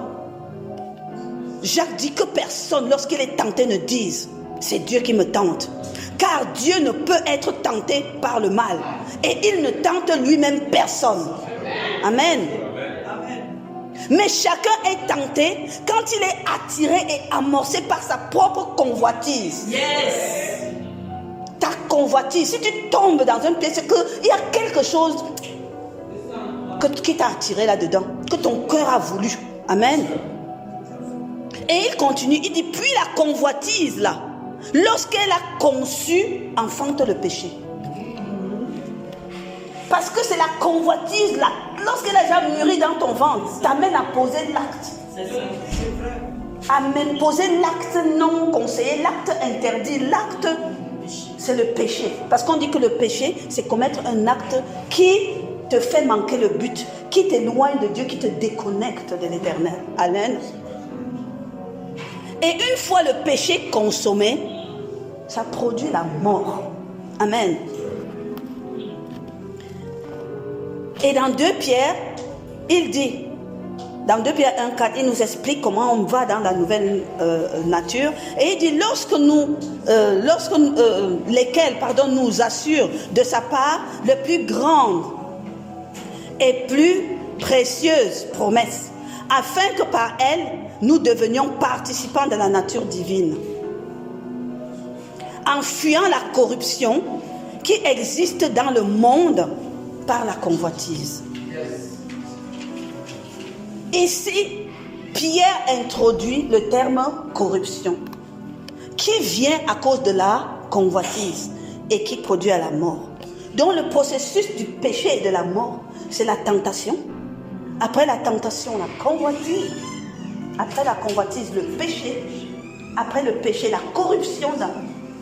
[SPEAKER 2] Jacques dit que personne, lorsqu'il est tenté, ne dise c'est Dieu qui me tente. Car Dieu ne peut être tenté par le mal. Et il ne tente lui-même personne. Amen. Mais chacun est tenté quand il est attiré et amorcé par sa propre convoitise.
[SPEAKER 1] Yes.
[SPEAKER 2] Ta convoitise, si tu tombes dans un piège, c'est qu'il y a quelque chose qui t'a attiré là-dedans, que ton cœur a voulu. Amen. Et il continue, il dit, puis la convoitise là, lorsqu'elle a conçu, enfante le péché. Parce que c'est la convoitise là, lorsqu'elle a déjà mûri dans ton ventre, t'amène à poser l'acte.
[SPEAKER 1] C'est ça.
[SPEAKER 2] Amène poser l'acte non conseillé, l'acte interdit, l'acte, c'est le péché. Parce qu'on dit que le péché, c'est commettre un acte qui te fait manquer le but, qui t'éloigne de Dieu, qui te déconnecte de l'éternel. Amen. Et une fois le péché consommé, ça produit la mort. Amen. Et dans 2 Pierre, il dit, dans 2 Pierre 1,4, il nous explique comment on va dans la nouvelle nature. Et il dit, lesquels nous assurent de sa part le plus grande et plus précieuse promesse, afin que par elle, nous devenions participants de la nature divine, en fuyant la corruption qui existe dans le monde par la convoitise. Ici, Pierre introduit le terme corruption, qui vient à cause de la convoitise et qui produit à la mort. Donc le processus du péché et de la mort, c'est la tentation. Après la tentation, la convoitise. Après la convoitise, le péché. Après le péché, la corruption.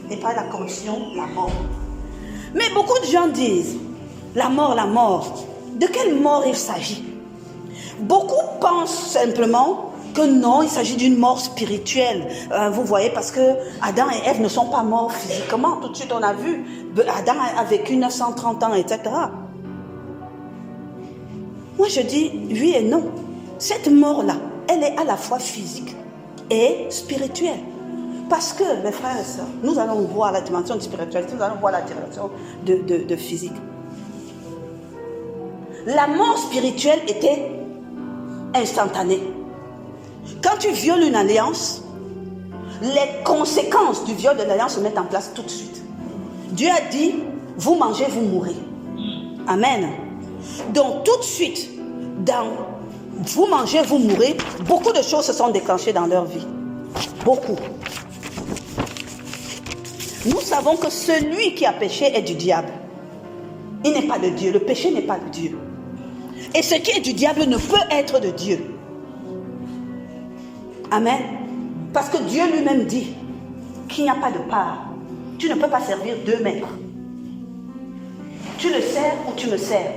[SPEAKER 2] Et après la corruption, la mort. Mais beaucoup de gens disent, la mort, la mort. De quelle mort il s'agit? Beaucoup pensent simplement que non, il s'agit d'une mort spirituelle. Vous voyez, parce que Adam et Ève ne sont pas morts physiquement. Tout de suite, on a vu, Adam a vécu 930 ans, etc. Moi, je dis oui et non. Cette mort-là, elle est à la fois physique et spirituelle. Parce que, mes frères et sœurs, nous allons voir la dimension de spiritualité, nous allons voir la dimension de physique. La mort spirituelle était instantanée. Quand tu violes une alliance, les conséquences du viol de l'alliance se mettent en place tout de suite. Dieu a dit, vous mangez, vous mourrez. Amen. Donc tout de suite, dans vous mangez, vous mourrez, beaucoup de choses se sont déclenchées dans leur vie. Beaucoup. Nous savons que celui qui a péché est du diable. Il n'est pas de Dieu. Le péché n'est pas de Dieu. Et ce qui est du diable ne peut être de Dieu. Amen. Parce que Dieu lui-même dit qu'il n'y a pas de part. Tu ne peux pas servir 2 maîtres. Tu le sers ou tu me sers.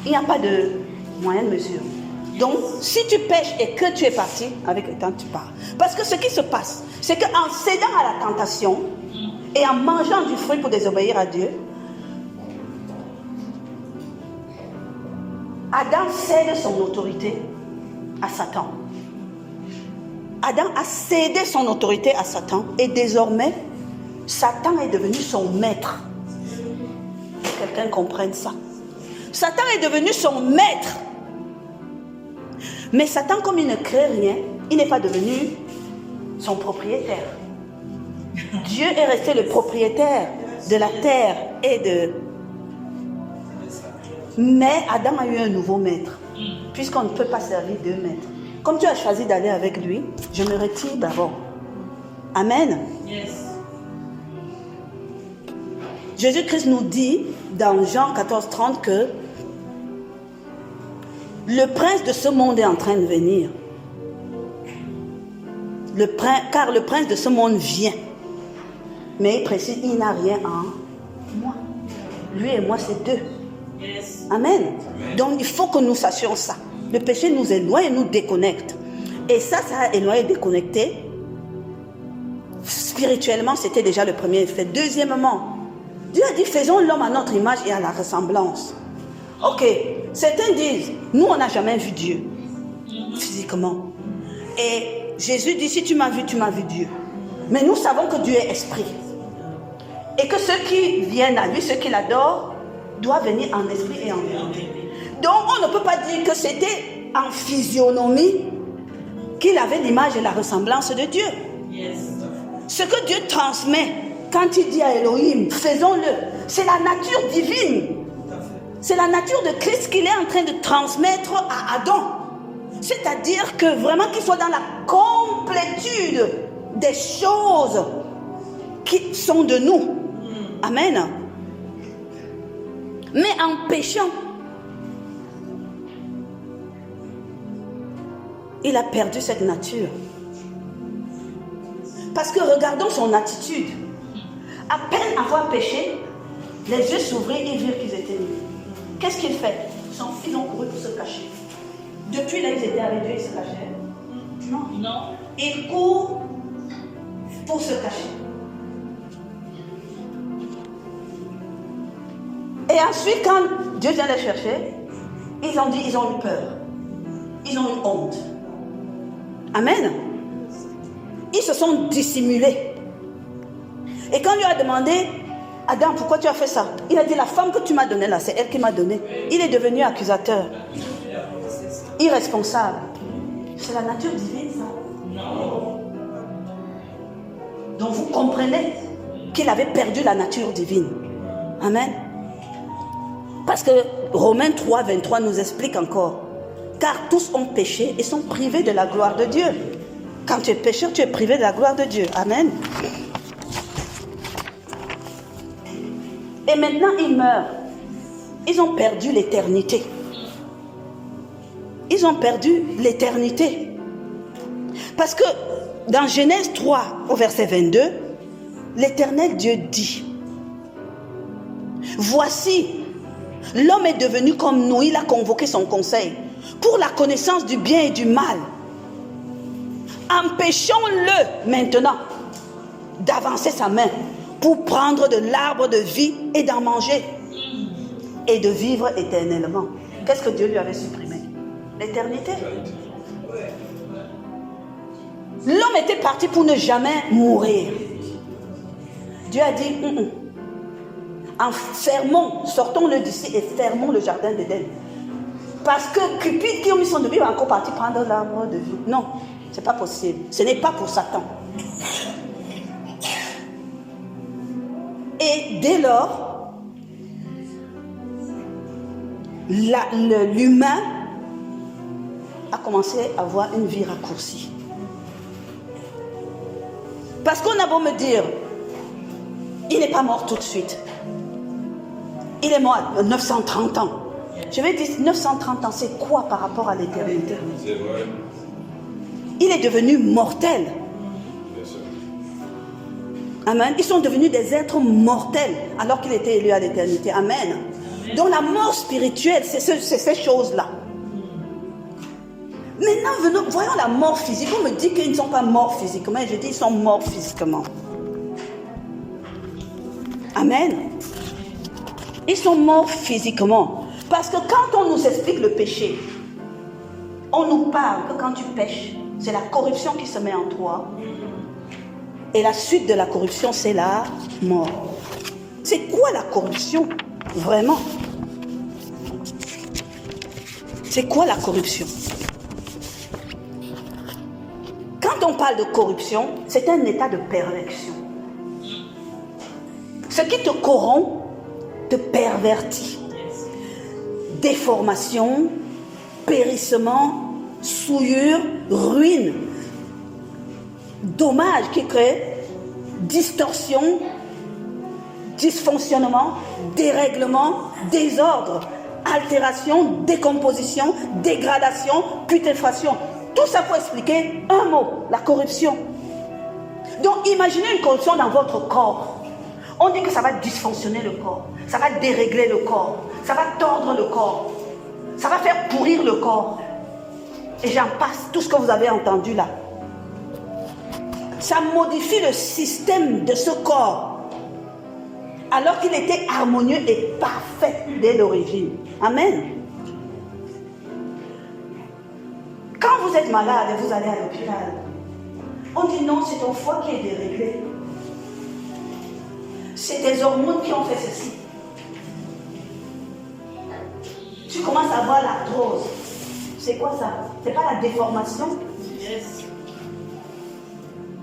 [SPEAKER 2] Il n'y a pas de moyenne mesure. Donc, si tu pêches et que tu es parti, avec le temps, tu pars. Parce que ce qui se passe, c'est qu'en cédant à la tentation et en mangeant du fruit pour désobéir à Dieu, Adam cède son autorité à Satan. Adam a cédé son autorité à Satan et désormais, Satan est devenu son maître. Que quelqu'un comprenne ça. Satan est devenu son maître. Mais Satan, comme il ne crée rien, il n'est pas devenu son propriétaire. Dieu est resté le propriétaire de la terre et de... Mais Adam a eu un nouveau maître, puisqu'on ne peut pas servir deux maîtres. Comme tu as choisi d'aller avec lui, je me retire d'abord. Amen.
[SPEAKER 1] Yes.
[SPEAKER 2] Jésus-Christ nous dit dans Jean 14:30 que le prince de ce monde est en train de venir. Car le prince de ce monde vient. Mais il précise, il n'a rien en moi. Lui et moi, c'est deux.
[SPEAKER 1] Yes.
[SPEAKER 2] Amen. Donc il faut que nous sachions ça. Le péché nous éloigne et nous déconnecte. Et ça a éloigné et déconnecté. Spirituellement, c'était déjà le premier effet. Deuxièmement, Dieu a dit, faisons l'homme à notre image et à la ressemblance. Ok, certains disent, nous on n'a jamais vu Dieu, physiquement. Et Jésus dit, si tu m'as vu Dieu. Mais nous savons que Dieu est esprit. Et que ceux qui viennent à lui, ceux qui l'adorent, doivent venir en esprit et en vérité. Donc on ne peut pas dire que c'était en physionomie qu'il avait l'image et la ressemblance de Dieu.
[SPEAKER 1] Yes.
[SPEAKER 2] Ce que Dieu transmet quand il dit à Elohim, faisons-le, c'est la nature divine. C'est la nature de Christ qu'il est en train de transmettre à Adam. C'est-à-dire que vraiment qu'il soit dans la complétude des choses qui sont de nous. Amen. Mais en péchant, il a perdu cette nature. Parce que regardons son attitude. À peine avoir péché, les yeux s'ouvraient et virent qu'ils étaient nus. Qu'est-ce qu'il fait? Ils ont couru pour se cacher. Depuis là, ils étaient avec Dieu, ils se cachaient. Non.
[SPEAKER 1] Non.
[SPEAKER 2] Ils courent pour se cacher. Et ensuite, quand Dieu vient les chercher, ils ont dit, ils ont eu peur. Ils ont eu honte. Amen. Ils se sont dissimulés. Et quand lui a demandé, Adam, pourquoi tu as fait ça? Il a dit, la femme que tu m'as donnée là, c'est elle qui m'a donné. Il est devenu accusateur. Irresponsable. C'est la nature divine, ça.
[SPEAKER 1] Non.
[SPEAKER 2] Donc vous comprenez qu'il avait perdu la nature divine. Amen. Parce que Romains 3:23 nous explique encore. Car tous ont péché et sont privés de la gloire de Dieu. Quand tu es pécheur, tu es privé de la gloire de Dieu. Amen. Et maintenant, ils meurent. Ils ont perdu l'éternité. Ils ont perdu l'éternité. Parce que dans Genèse 3, au verset 22, l'Éternel Dieu dit, voici, l'homme est devenu comme nous, il a convoqué son conseil pour la connaissance du bien et du mal. Empêchons-le maintenant d'avancer sa main pour prendre de l'arbre de vie et d'en manger et de vivre éternellement. Qu'est-ce que Dieu lui avait supprimé? L'éternité. L'homme était parti pour ne jamais mourir. Dieu a dit, enfermons, sortons-le d'ici et fermons le jardin d'Éden. Parce que Cupide qui ont mis son de vie va encore partir prendre l'arbre de vie. Non, c'est pas possible. Ce n'est pas pour Satan. Et dès lors, l'humain a commencé à avoir une vie raccourcie. Parce qu'on a beau me dire, il n'est pas mort tout de suite. Il est mort à 930 ans. Je vais dire, 930 ans, c'est quoi par rapport à l'éternité?
[SPEAKER 3] C'est vrai.
[SPEAKER 2] Il est devenu mortel.
[SPEAKER 3] Bien sûr.
[SPEAKER 2] Amen. Ils sont devenus des êtres mortels alors qu'il était élu à l'éternité. Amen. Donc la mort spirituelle, c'est ces choses-là. Maintenant, voyons la mort physique. On me dit qu'ils ne sont pas morts physiquement. Je dis ils sont morts physiquement. Amen. Ils sont morts physiquement. Parce que quand on nous explique le péché, on nous parle que quand tu pêches, c'est la corruption qui se met en toi. Et la suite de la corruption, c'est la mort. C'est quoi la corruption? Vraiment? C'est quoi la corruption? Quand on parle de corruption, c'est un état de perversion. Ce qui te corrompt, te pervertit. Déformation, périssement, souillure, ruine, dommage qui crée, distorsion, dysfonctionnement, dérèglement, désordre, altération, décomposition, dégradation, putréfaction. Tout ça pour expliquer un mot, la corruption. Donc imaginez une corruption dans votre corps. On dit que ça va dysfonctionner le corps, ça va dérégler le corps, ça va tordre le corps, ça va faire pourrir le corps. Et j'en passe, tout ce que vous avez entendu là. Ça modifie le système de ce corps, alors qu'il était harmonieux et parfait dès l'origine. Amen. Quand vous êtes malade et vous allez à l'hôpital, on dit non, c'est ton foie qui est déréglé. C'est tes hormones qui ont fait ceci. Tu commences à avoir l'arthrose. C'est quoi ça? C'est pas la déformation?
[SPEAKER 1] Yes.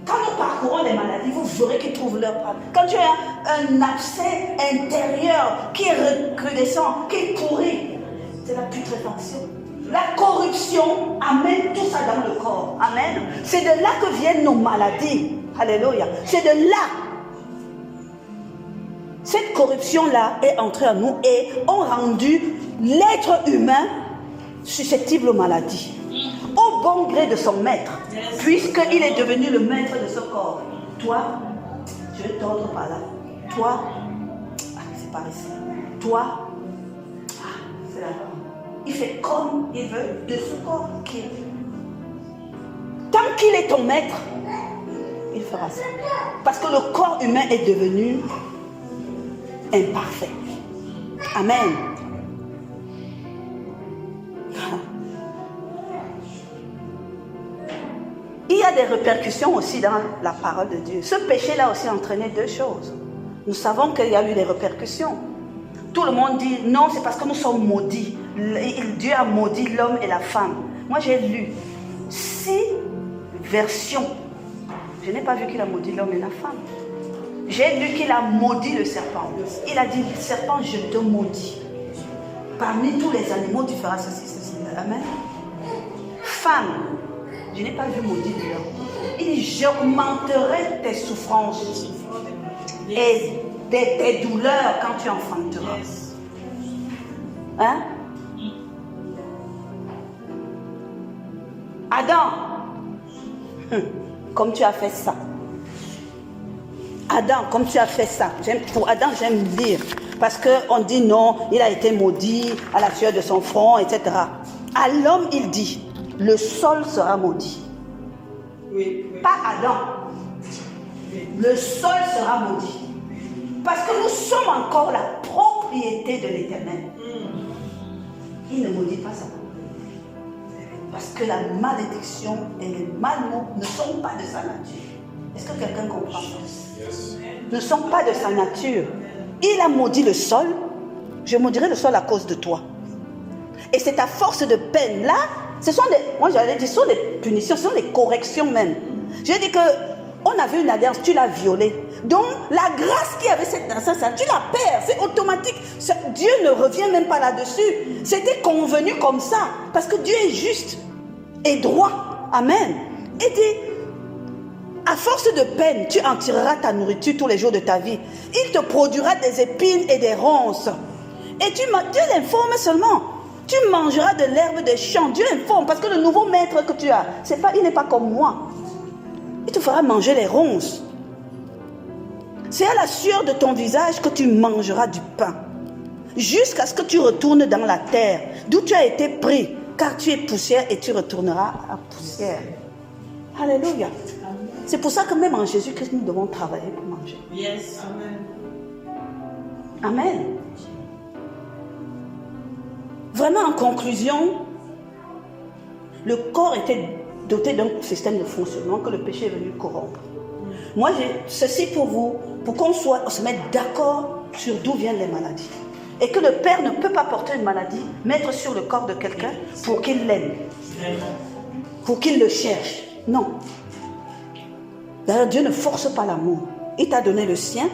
[SPEAKER 2] Quand nous parcourons les maladies, vous verrez qu'ils trouvent leur part. Quand tu as un abcès intérieur qui est recrudescent, qui est pourri, c'est la putréfaction. La corruption amène tout ça dans le corps. Amen. C'est de là que viennent nos maladies. Alléluia. C'est de là. Cette corruption-là est entrée en nous et ont rendu l'être humain susceptible aux maladies. Au bon gré de son maître, puisqu'il est devenu le maître de ce corps. Toi, je vais tordre par là. Toi, c'est par ici. Toi, c'est là. Il fait comme il veut de ce corps qui est. Tant qu'il est ton maître, il fera ça. Parce que le corps humain est devenu imparfait. Amen. Il y a des répercussions aussi dans la parole de Dieu. Ce péché-là aussi a entraîné deux choses. Nous savons qu'il y a eu des répercussions. Tout le monde dit non, c'est parce que nous sommes maudits. Dieu a maudit l'homme et la femme. Moi j'ai lu 6 versions. Je n'ai pas vu qu'il a maudit l'homme et la femme. J'ai lu qu'il a maudit le serpent. Il a dit, serpent, je te maudis. Parmi tous les animaux, tu feras ceci, ceci. Amen. Femme, je n'ai pas vu maudire l'homme. Il dit, j'augmenterai tes souffrances et tes douleurs quand tu enfanteras. Hein? Adam, comme tu as fait ça. Adam, comme tu as fait ça. Pour Adam, j'aime lire. Parce qu'on dit non, il a été maudit à la sueur de son front, etc. À l'homme, il dit, le sol sera maudit.
[SPEAKER 4] Oui.
[SPEAKER 2] Pas Adam. Le sol sera maudit. Parce que nous sommes encore la propriété de l'Éternel. Il ne maudit pas sa propriété. Parce que la malédiction et les malmaux ne sont pas de sa nature. Est-ce que quelqu'un comprend ça? Yes. Ne sont pas de sa nature. Il a maudit le sol. Je maudirai le sol à cause de toi. Et c'est à force de peine. Là, ce sont des, moi j'allais dire, ce sont des punitions, ce sont des corrections même. J'ai dit que on avait une alliance, tu l'as violée. Donc la grâce qui avait dans ça, tu la perds, c'est automatique. Dieu ne revient même pas là-dessus. C'était convenu comme ça. Parce que Dieu est juste et droit. Amen. Et dit, à force de peine, tu en tireras ta nourriture tous les jours de ta vie. Il te produira des épines et des ronces. Et Dieu l'informe seulement. Tu mangeras de l'herbe des champs. Dieu informe parce que le nouveau maître que tu as, il n'est pas comme moi. Il te fera manger les ronces. C'est à la sueur de ton visage que tu mangeras du pain. Jusqu'à ce que tu retournes dans la terre, d'où tu as été pris. car tu es poussière et tu retourneras à poussière. Alléluia. C'est pour ça que même en Jésus-Christ, nous devons travailler pour manger.
[SPEAKER 1] Yes.
[SPEAKER 2] Amen. Vraiment, en conclusion, le corps était doté d'un système de fonctionnement que le péché est venu corrompre. Moi, j'ai ceci pour vous, pour qu'on se mette d'accord sur d'où viennent les maladies. Et que le Père ne peut pas porter une maladie, mettre sur le corps de quelqu'un pour qu'il l'aime, pour qu'il le cherche. Non. D'ailleurs, Dieu ne force pas l'amour. Il t'a donné le sien.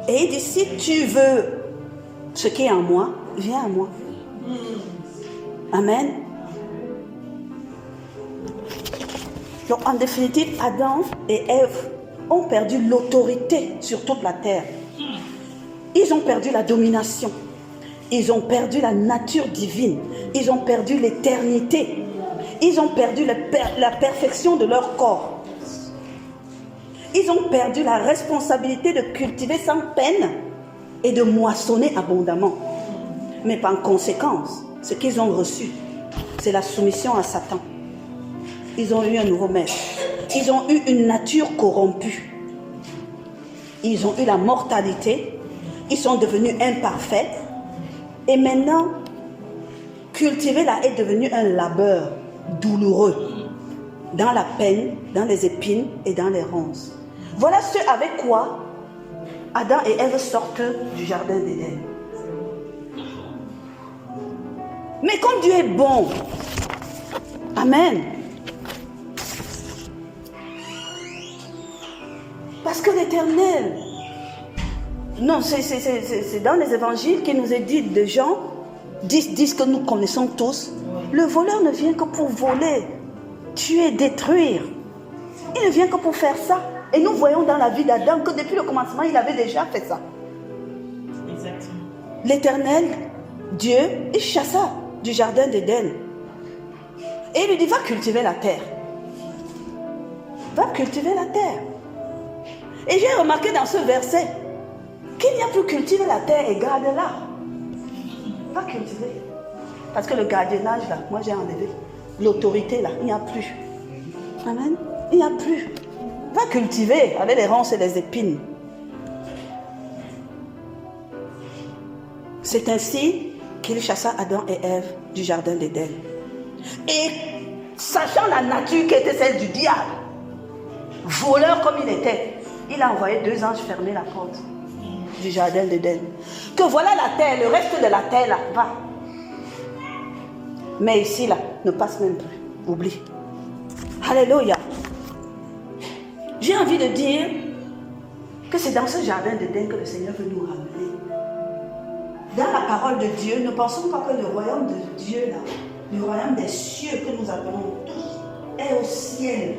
[SPEAKER 2] Et il dit, si tu veux ce qui est en moi, viens à moi. Amen. Donc, en définitive, Adam et Ève ont perdu l'autorité sur toute la terre. Ils ont perdu la domination. Ils ont perdu la nature divine. Ils ont perdu l'éternité. Ils ont perdu la perfection de leur corps. Ils ont perdu la responsabilité de cultiver sans peine et de moissonner abondamment. Mais par conséquence, ce qu'ils ont reçu, c'est la soumission à Satan. Ils ont eu un nouveau maître. Ils ont eu une nature corrompue. Ils ont eu la mortalité. Ils sont devenus imparfaits. Et maintenant, cultiver la haie est devenu un labeur douloureux. Dans la peine, dans les épines et dans les ronces. Voilà ce avec quoi Adam et Ève sortent du jardin d'Éden. Mais comme Dieu est bon, amen. Parce que l'Éternel, non, c'est dans les évangiles qu'il nous est dit, des gens disent que nous connaissons tous, le voleur ne vient que pour voler, tuer, détruire. Il ne vient que pour faire ça. Et nous voyons dans la vie d'Adam que depuis le commencement, il avait déjà fait ça.
[SPEAKER 1] Exactement.
[SPEAKER 2] L'Éternel, Dieu, il chassa du jardin d'Éden. Et il lui dit, va cultiver la terre. Va cultiver la terre. Et j'ai remarqué dans ce verset qu'il n'y a plus cultiver la terre et garde-la. Va cultiver. Parce que le gardiennage, là, moi j'ai enlevé. L'autorité, là, il n'y a plus. Amen. Il n'y a plus. Va cultiver avec les ronces et les épines. C'est ainsi qu'il chassa Adam et Ève du jardin d'Éden. Et sachant la nature qui était celle du diable, voleur comme il était, il a envoyé 2 anges fermer la porte du jardin d'Éden. Que voilà la terre, le reste de la terre là, va. Mais ici là, ne passe même plus. Oublie. Alléluia. J'ai envie de dire que c'est dans ce jardin d'Éden que le Seigneur veut nous ramener. Dans la parole de Dieu, ne pensons pas que le royaume de Dieu, là, le royaume des cieux que nous appelons tous, est au ciel.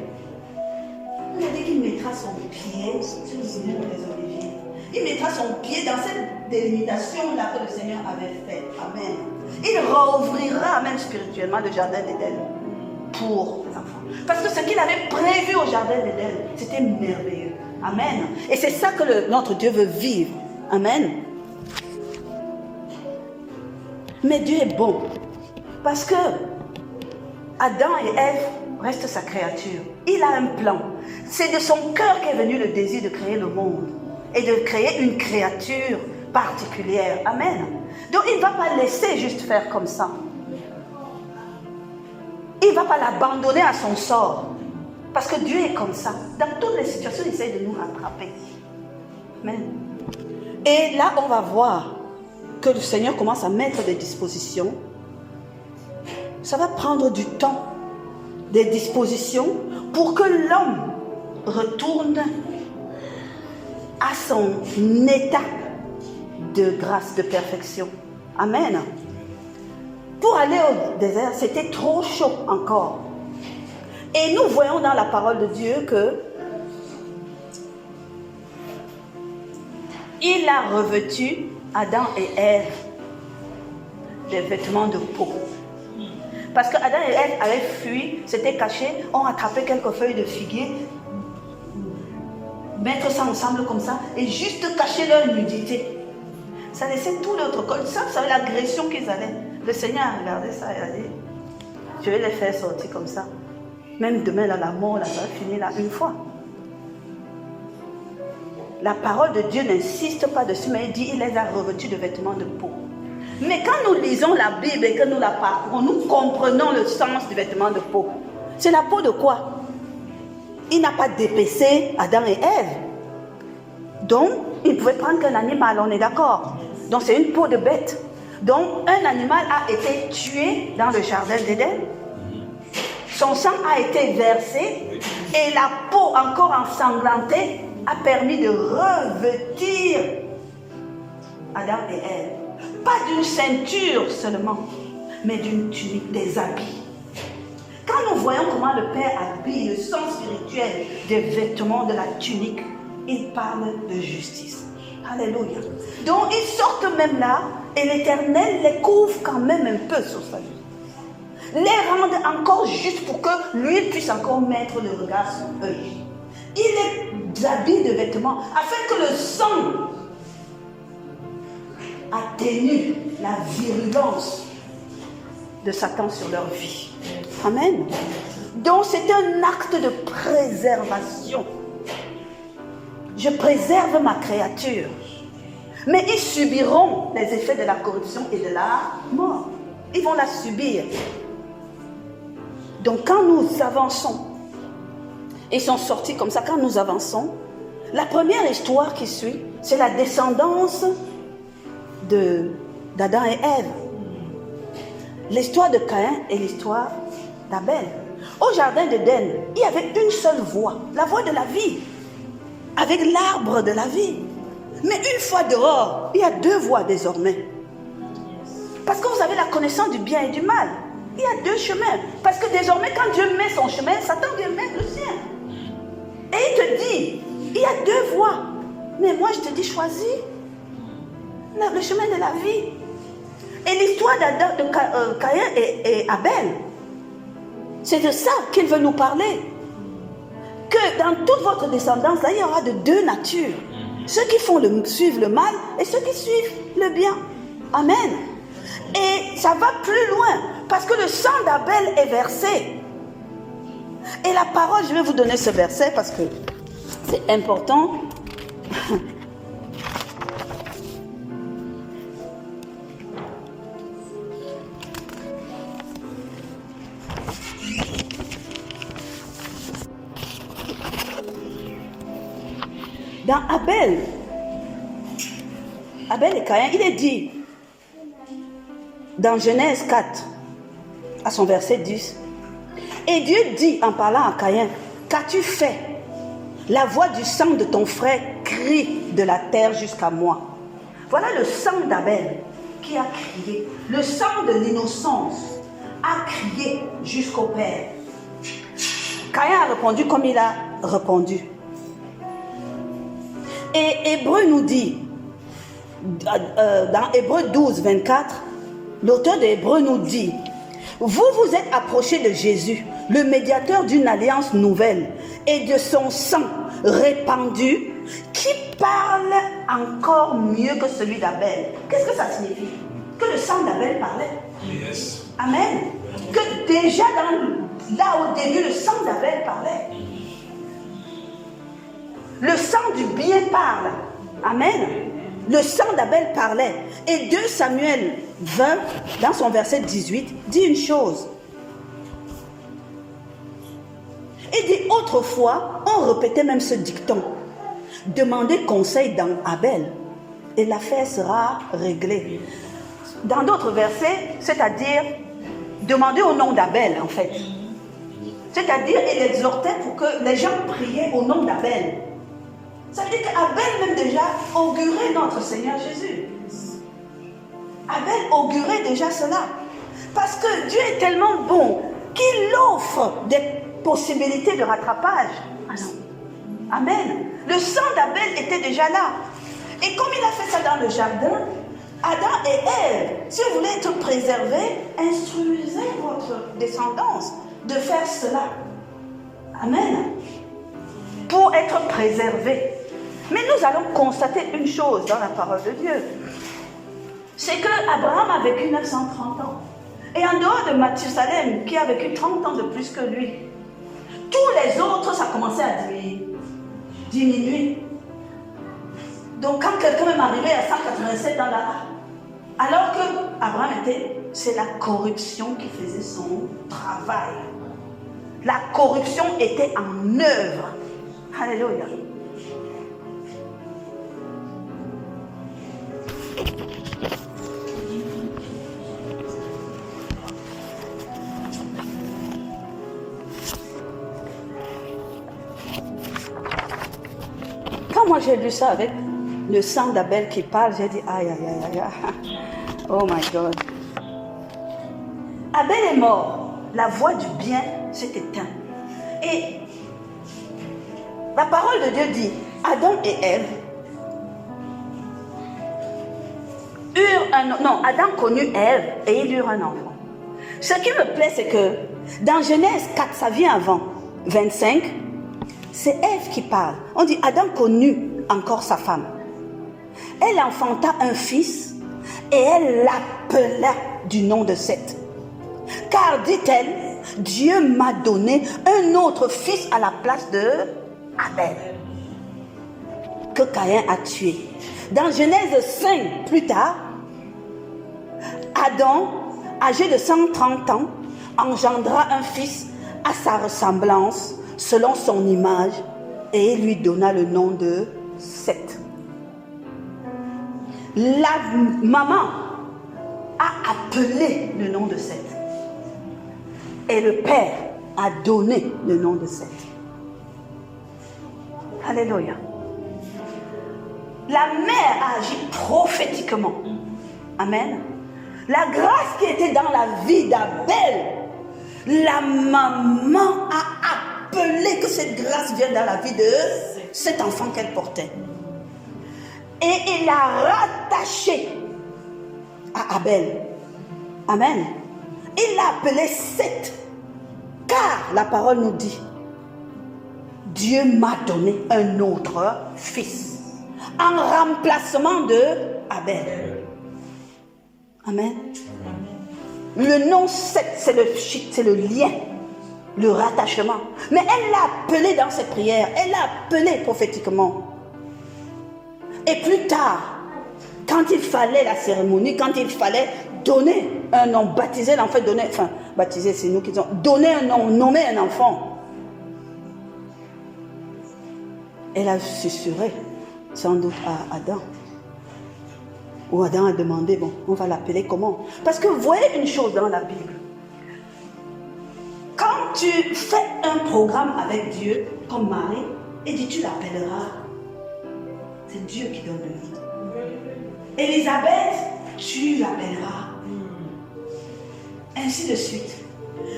[SPEAKER 2] Il a dit qu'il mettra son pied sur le Seigneur des Oliviers. Il mettra son pied dans cette délimitation-là que le Seigneur avait faite. Amen. Il réouvrira même spirituellement le jardin d'Éden pour les enfants. Parce que ce qu'il avait prévu au jardin d'Éden, c'était merveilleux. Amen. Et c'est ça que notre Dieu veut vivre. Amen. Mais Dieu est bon. Parce que Adam et Ève restent sa créature. Il a un plan. C'est de son cœur qu'est venu le désir de créer le monde. Et de créer une créature particulière. Amen. Donc il ne va pas laisser juste faire comme ça. Il ne va pas l'abandonner à son sort. Parce que Dieu est comme ça. Dans toutes les situations, il essaie de nous rattraper. Amen. Et là, on va voir que le Seigneur commence à mettre des dispositions. Ça va prendre du temps. Des dispositions pour que l'homme retourne à son état de grâce, de perfection. Amen. Pour aller au désert, c'était trop chaud encore. Et nous voyons dans la parole de Dieu que il a revêtu Adam et Ève des vêtements de peau. Parce que Adam et Ève avaient fui, s'étaient cachés, ont attrapé quelques feuilles de figuier, mettre ça ensemble comme ça, et juste cacher leur nudité. Ça laissait tout l'autre corps. Ça, c'est l'agression qu'ils avaient. Le Seigneur a regardé ça et a dit, je vais les faire sortir comme ça. Même demain, là, la mort, là, ça va finir là une fois. La parole de Dieu n'insiste pas dessus, mais il dit, il les a revêtus de vêtements de peau. Mais quand nous lisons la Bible et que nous la parcourons, nous comprenons le sens du vêtement de peau. C'est la peau de quoi? Il n'a pas dépaissé Adam et Ève. Donc, il pouvait prendre qu'un animal, on est d'accord. Donc, c'est une peau de bête. Donc, un animal a été tué dans le jardin d'Éden. Son sang a été versé et la peau encore ensanglantée a permis de revêtir Adam et Ève. Pas d'une ceinture seulement, mais d'une tunique, des habits. Quand nous voyons comment le Père habille le sens spirituel des vêtements de la tunique, il parle de justice. Alléluia. Donc ils sortent même là et l'Éternel les couvre quand même un peu sur sa vie. Les rende encore justes pour que lui puisse encore mettre le regard sur eux. Il les habille de vêtements afin que le sang atténue la virulence de Satan sur leur vie. Amen. Donc c'est un acte de préservation. Je préserve ma créature. Mais ils subiront les effets de la corruption et de la mort. Ils vont la subir. Donc quand nous avançons, ils sont sortis comme ça, quand nous avançons, la première histoire qui suit, c'est la descendance d'Adam et Ève. L'histoire de Caïn et l'histoire d'Abel. Au jardin d'Éden, il y avait une seule voie, la voie de la vie, avec l'arbre de la vie. Mais une fois dehors, il y a deux voies désormais. Parce que vous avez la connaissance du bien et du mal. Il y a deux chemins. Parce que désormais, quand Dieu met son chemin, Satan vient mettre le sien. Et il te dit, il y a deux voies. Mais moi, je te dis, choisis le chemin de la vie. Et l'histoire de Caïn et Abel, c'est de ça qu'il veut nous parler. Que dans toute votre descendance, là, il y aura de deux natures. Ceux qui suivent le mal et ceux qui suivent le bien. Amen. Et ça va plus loin. Parce que le sang d'Abel est versé. Et la parole, je vais vous donner ce verset parce que c'est important. Dans Abel et Caïn, il est dit, dans Genèse 4, à son verset 10, et Dieu dit en parlant à Caïn, qu'as-tu fait? La voix du sang de ton frère crie de la terre jusqu'à moi. Voilà le sang d'Abel qui a crié. Le sang de l'innocence a crié jusqu'au Père. Caïn a répondu comme il a répondu. Et Hébreu nous dit, dans Hébreu 12, 24, l'auteur de Hébreu nous dit, vous vous êtes approchés de Jésus, le médiateur d'une alliance nouvelle et de son sang répandu qui parle encore mieux que celui d'Abel. Qu'est-ce que ça signifie? Que le sang d'Abel parlait.
[SPEAKER 3] Yes.
[SPEAKER 2] Amen. Que déjà là au début, le sang d'Abel parlait. Le sang du bien parle. Amen. Le sang d'Abel parlait. Et 2 Samuel 20, dans son verset 18, dit une chose. Il dit, autrefois, on répétait même ce dicton. Demandez conseil dans Abel et l'affaire sera réglée. Dans d'autres versets, c'est-à-dire, demandez au nom d'Abel, en fait. C'est-à-dire, il exhortait pour que les gens priaient au nom d'Abel. Ça veut dire qu'Abel même déjà augurait notre Seigneur Jésus. Abel augurait déjà cela. Parce que Dieu est tellement bon qu'il offre des possibilités de rattrapage. Amen. Le sang d'Abel était déjà là. Et comme il a fait ça dans le jardin, Adam et Ève, si vous voulez être préservés, instruisez votre descendance de faire cela. Amen. Pour être préservés. Mais nous allons constater une chose dans la parole de Dieu. C'est que Abraham a vécu 930 ans. Et en dehors de Mathusalem, qui a vécu 30 ans de plus que lui, tous les autres, ça commençait à diminuer. Donc quand quelqu'un est arrivé à 187 ans là, alors que Abraham était, c'est la corruption qui faisait son travail. La corruption était en œuvre. Alléluia. Quand moi j'ai lu ça avec le sang d'Abel qui parle, j'ai dit aïe aïe aïe aïe. Oh my God. Abel est mort. La voix du bien s'est éteinte. Et la parole de Dieu dit, Adam et Ève Adam connut Ève et ils eurent un enfant. Ce qui me plaît, c'est que dans Genèse 4, ça vient avant 25, c'est Ève qui parle. On dit Adam connut encore sa femme. Elle enfanta un fils et elle l'appela du nom de Seth. Car, dit-elle, Dieu m'a donné un autre fils à la place de Abel, que Caïn a tué. Dans Genèse 5, plus tard, Adam, âgé de 130 ans, engendra un fils à sa ressemblance, selon son image, et lui donna le nom de Seth. La maman a appelé le nom de Seth. Et le père a donné le nom de Seth. Alléluia. La mère a agi prophétiquement. Amen. La grâce qui était dans la vie d'Abel, la maman a appelé que cette grâce vienne dans la vie de cet enfant qu'elle portait. Et il l'a rattaché à Abel. Amen. Il l'a appelé Seth. Car la parole nous dit, Dieu m'a donné un autre fils en remplacement de Abel. Amen. Le nom Seth, c'est le lien, le rattachement. Mais elle l'a appelé dans ses prières, elle l'a appelé prophétiquement. Et plus tard, quand il fallait la cérémonie, quand il fallait donner un nom, baptiser l'enfant, baptiser c'est nous qui disons, donner un nom, nommer un enfant. Elle a susurré, sans doute à Adam. Ou Adam a demandé, bon, on va l'appeler comment? Parce que vous voyez une chose dans la Bible. Quand tu fais un programme avec Dieu, comme Marie, et dit tu l'appelleras, c'est Dieu qui donne le nom. Élisabeth, tu l'appelleras. Ainsi de suite.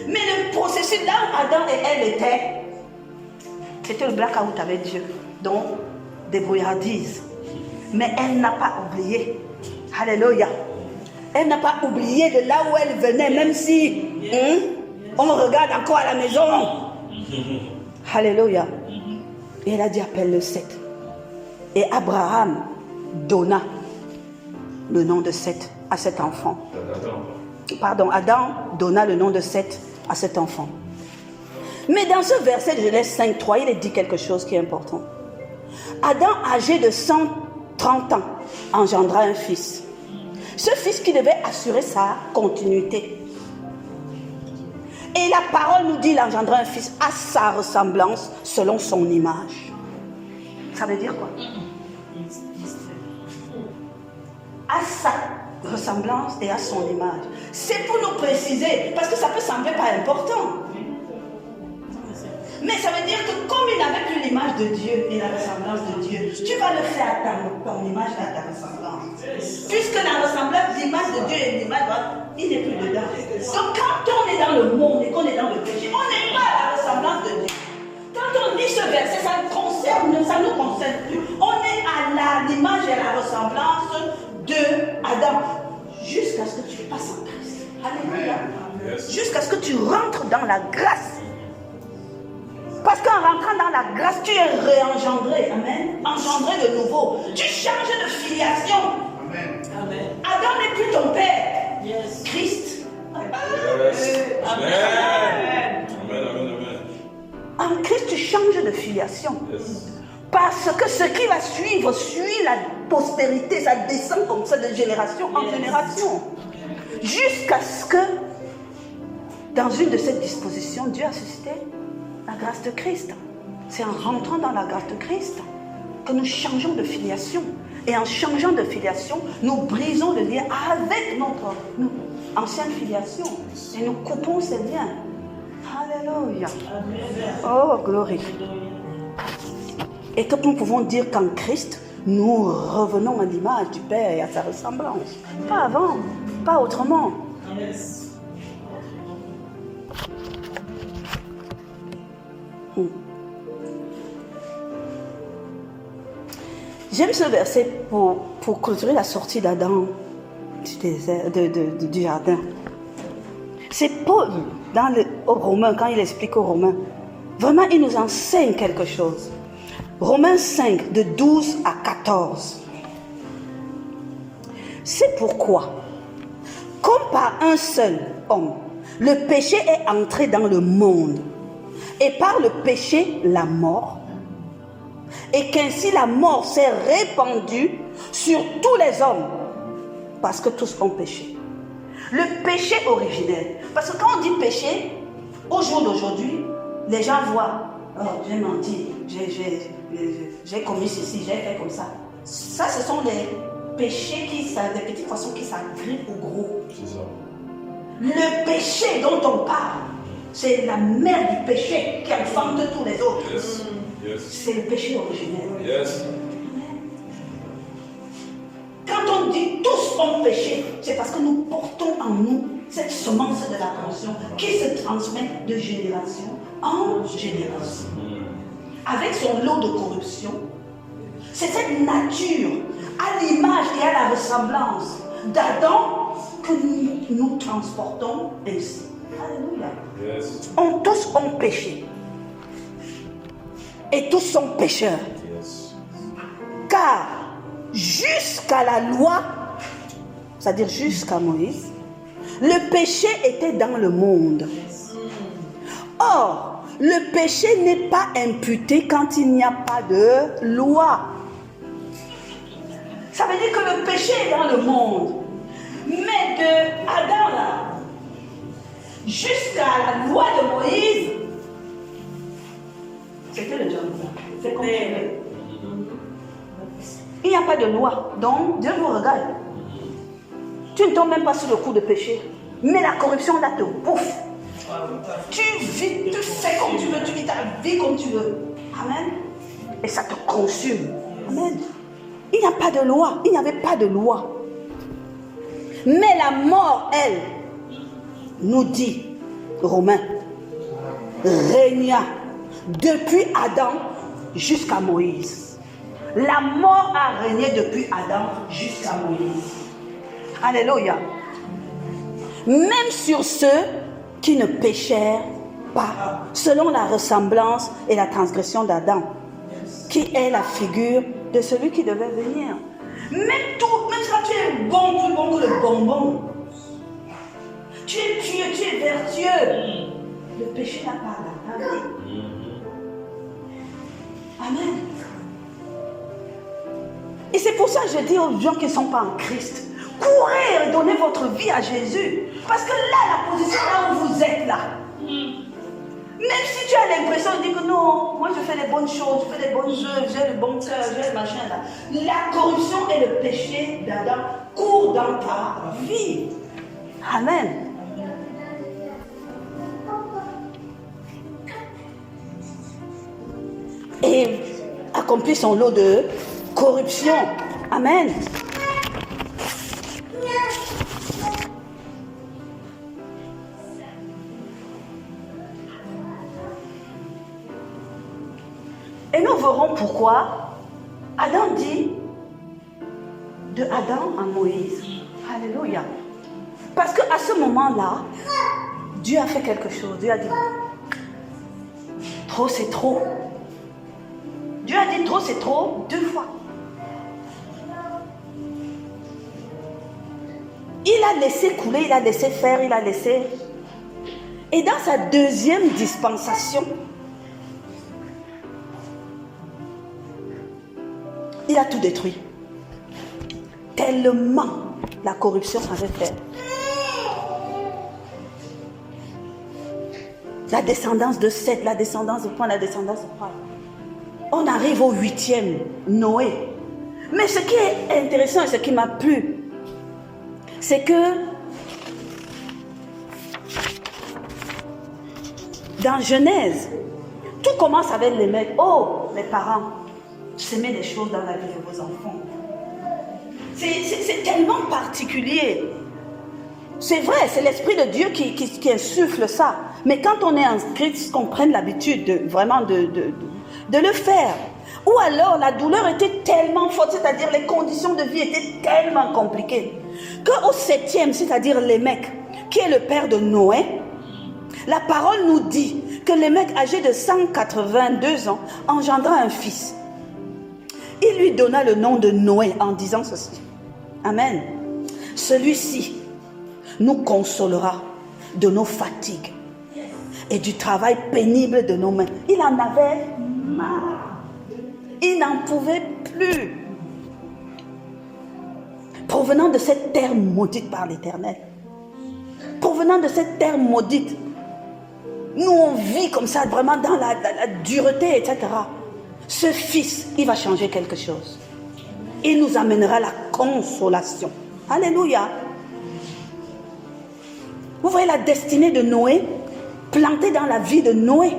[SPEAKER 2] Mais le processus là où Adam et Ève étaient, c'était le blackout avec Dieu. Donc, débrouillardise. Mais elle n'a pas oublié. Alléluia. Elle n'a pas oublié de là où elle venait, même si on regarde encore à la maison. Alléluia. Et elle a dit appelle-le Seth. Et Abraham donna le nom de Seth à cet enfant. Adam donna le nom de Seth à cet enfant. Mais dans ce verset de Genèse 5.3, il est dit quelque chose qui est important. Adam, âgé de 130 ans, engendra un fils. Ce fils qui devait assurer sa continuité. Et la parole nous dit qu'il engendra un fils à sa ressemblance, selon son image. Ça veut dire quoi? À sa ressemblance et à son image. C'est pour nous préciser, parce que ça peut sembler pas important. Mais ça veut dire que comme il n'avait plus l'image de Dieu et la ressemblance de Dieu, tu vas le faire à ton image et à ta ressemblance. Puisque la ressemblance, l'image de Dieu et l'image, il n'est plus dedans. Donc quand on est dans le monde et qu'on est dans le péché, on n'est pas à la ressemblance de Dieu. Quand on lit ce verset, ça nous concerne plus. On est à l'image et à la ressemblance de Adam. Jusqu'à ce que tu passes en Christ. Alléluia. Jusqu'à ce que tu rentres dans la grâce. Parce qu'en rentrant dans la grâce, tu es réengendré. Amen. Engendré de nouveau. Tu changes de filiation. Amen. Adam n'est plus ton père. Yes. Christ
[SPEAKER 3] Amen. Amen, amen, amen.
[SPEAKER 2] En Christ, tu changes de filiation.
[SPEAKER 3] Yes.
[SPEAKER 2] Parce que ce qui va suivre suit la prospérité, ça descend comme ça de génération en génération. Jusqu'à ce que, dans une de ces dispositions, Dieu a suscité la grâce de Christ. C'est en rentrant dans la grâce de Christ que nous changeons de filiation. Et en changeant de filiation, nous brisons le lien avec notre ancienne filiation. Et nous coupons ces liens. Alléluia. Oh, gloire. Et que nous pouvons dire qu'en Christ, nous revenons à l'image du Père et à sa ressemblance. Pas avant, pas autrement. J'aime ce verset pour clôturer la sortie d'Adam du désert, du jardin. C'est Paul, aux Romains, quand il explique aux Romains, vraiment il nous enseigne quelque chose. Romains 5, de 12 à 14. C'est pourquoi, comme par un seul homme, le péché est entré dans le monde, et par le péché, la mort, et qu'ainsi la mort s'est répandue sur tous les hommes, parce que tous ont péché. Le péché originel, parce que quand on dit péché, au jour d'aujourd'hui, les gens voient, oh, j'ai menti, j'ai commis ceci, j'ai fait comme ça. Ça, ce sont les péchés des petites façons qui s'agrippent au gros.
[SPEAKER 3] C'est ça.
[SPEAKER 2] Le péché dont on parle, c'est la mère du péché qui enfante tous les autres.
[SPEAKER 3] Yes. Yes.
[SPEAKER 2] C'est le péché originel.
[SPEAKER 3] Yes.
[SPEAKER 2] Quand on dit tous ont péché, c'est parce que nous portons en nous cette semence de la corruption qui se transmet de génération en génération. Avec son lot de corruption, c'est cette nature à l'image et à la ressemblance d'Adam que nous transportons ainsi. Alléluia.
[SPEAKER 3] Yes.
[SPEAKER 2] Tous ont péché. Et tous sont pécheurs.
[SPEAKER 3] Yes.
[SPEAKER 2] Car jusqu'à la loi, c'est-à-dire jusqu'à Moïse, le péché était dans le monde. Or, le péché n'est pas imputé quand il n'y a pas de loi. Ça veut dire que le péché est dans le monde. Mais de Adam là, jusqu'à la loi de Moïse, c'était le job. C'est comme tu veux. Il n'y a pas de loi. Donc, Dieu vous regarde. Tu ne tombes même pas sous le coup de péché. Mais la corruption là te bouffe. Tu vis, tu fais comme tu veux, tu vis ta vie comme tu veux. Amen. Et ça te consume. Amen. Il n'y a pas de loi. Il n'y avait pas de loi. Mais la mort, elle, nous dit, Romains, régna depuis Adam jusqu'à Moïse. La mort a régné depuis Adam jusqu'à Moïse. Alléluia. Même sur ceux qui ne péchèrent pas, selon la ressemblance et la transgression d'Adam, qui est la figure de celui qui devait venir. Même quand tu es bon, plus bon que le bonbon, tu es pieux, tu es vertueux, le péché n'a pas la vie. Amen. Et c'est pour ça que je dis aux gens qui ne sont pas en Christ, courez et donnez votre vie à Jésus. Parce que là, la position là où vous êtes là, même si tu as l'impression de dire que non, moi je fais les bonnes choses, je fais les bonnes œuvres, j'ai le bon cœur, j'ai le machin là. La corruption et le péché d'Adam courent dans ta vie. Amen. Et accomplit son lot de corruption. Amen. Et nous verrons pourquoi Adam dit de Adam à Moïse. Alléluia. Parce qu'à ce moment-là, Dieu a fait quelque chose. Dieu a dit, trop c'est trop. Dieu a dit trop c'est trop 2 fois. Il a laissé couler, il a laissé faire, il a laissé. Et dans sa deuxième dispensation, il a tout détruit. Tellement la corruption avait fait. La descendance de Seth, la descendance de Point, la descendance de Point. On arrive au 8e, Noé. Mais ce qui est intéressant et ce qui m'a plu, c'est que dans Genèse, tout commence avec les mecs. Oh, mes parents, semez des choses dans la vie de vos enfants. C'est tellement particulier. C'est vrai, c'est l'Esprit de Dieu qui insuffle ça. Mais quand on est en Christ, qu'on prenne l'habitude de le faire. Ou alors la douleur était tellement forte, c'est-à-dire les conditions de vie étaient tellement compliquées, qu'au 7e, c'est-à-dire Lémec, qui est le père de Noé, la parole nous dit que Lémec, âgé de 182 ans, engendra un fils. Il lui donna le nom de Noé en disant ceci. Amen. Celui-ci nous consolera de nos fatigues et du travail pénible de nos mains. Il en avait marre. Il n'en pouvait plus. Provenant de cette terre maudite par l'Éternel. Provenant de cette terre maudite. Nous, on vit comme ça, vraiment dans la dureté, etc. Ce fils, il va changer quelque chose. Il nous amènera la consolation. Alléluia. Vous voyez la destinée de Noé, plantée dans la vie de Noé,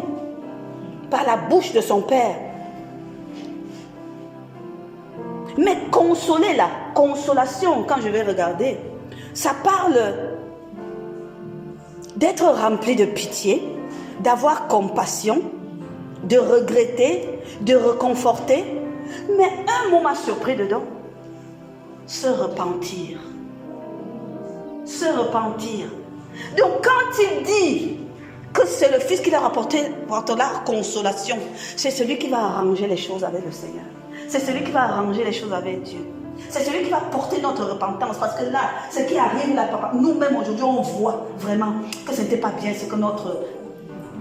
[SPEAKER 2] par la bouche de son père. Mais consoler, la consolation, quand je vais regarder, ça parle d'être rempli de pitié, d'avoir compassion, de regretter, de réconforter. Mais un mot m'a surpris dedans. Se repentir. Se repentir. Donc quand il dit que c'est le Fils qui leur apportera la consolation, c'est celui qui va arranger les choses avec le Seigneur. C'est celui qui va arranger les choses avec Dieu. C'est celui qui va porter notre repentance. Parce que là, ce qui arrive là, nous-mêmes aujourd'hui, on voit vraiment que ce n'était pas bien ce que notre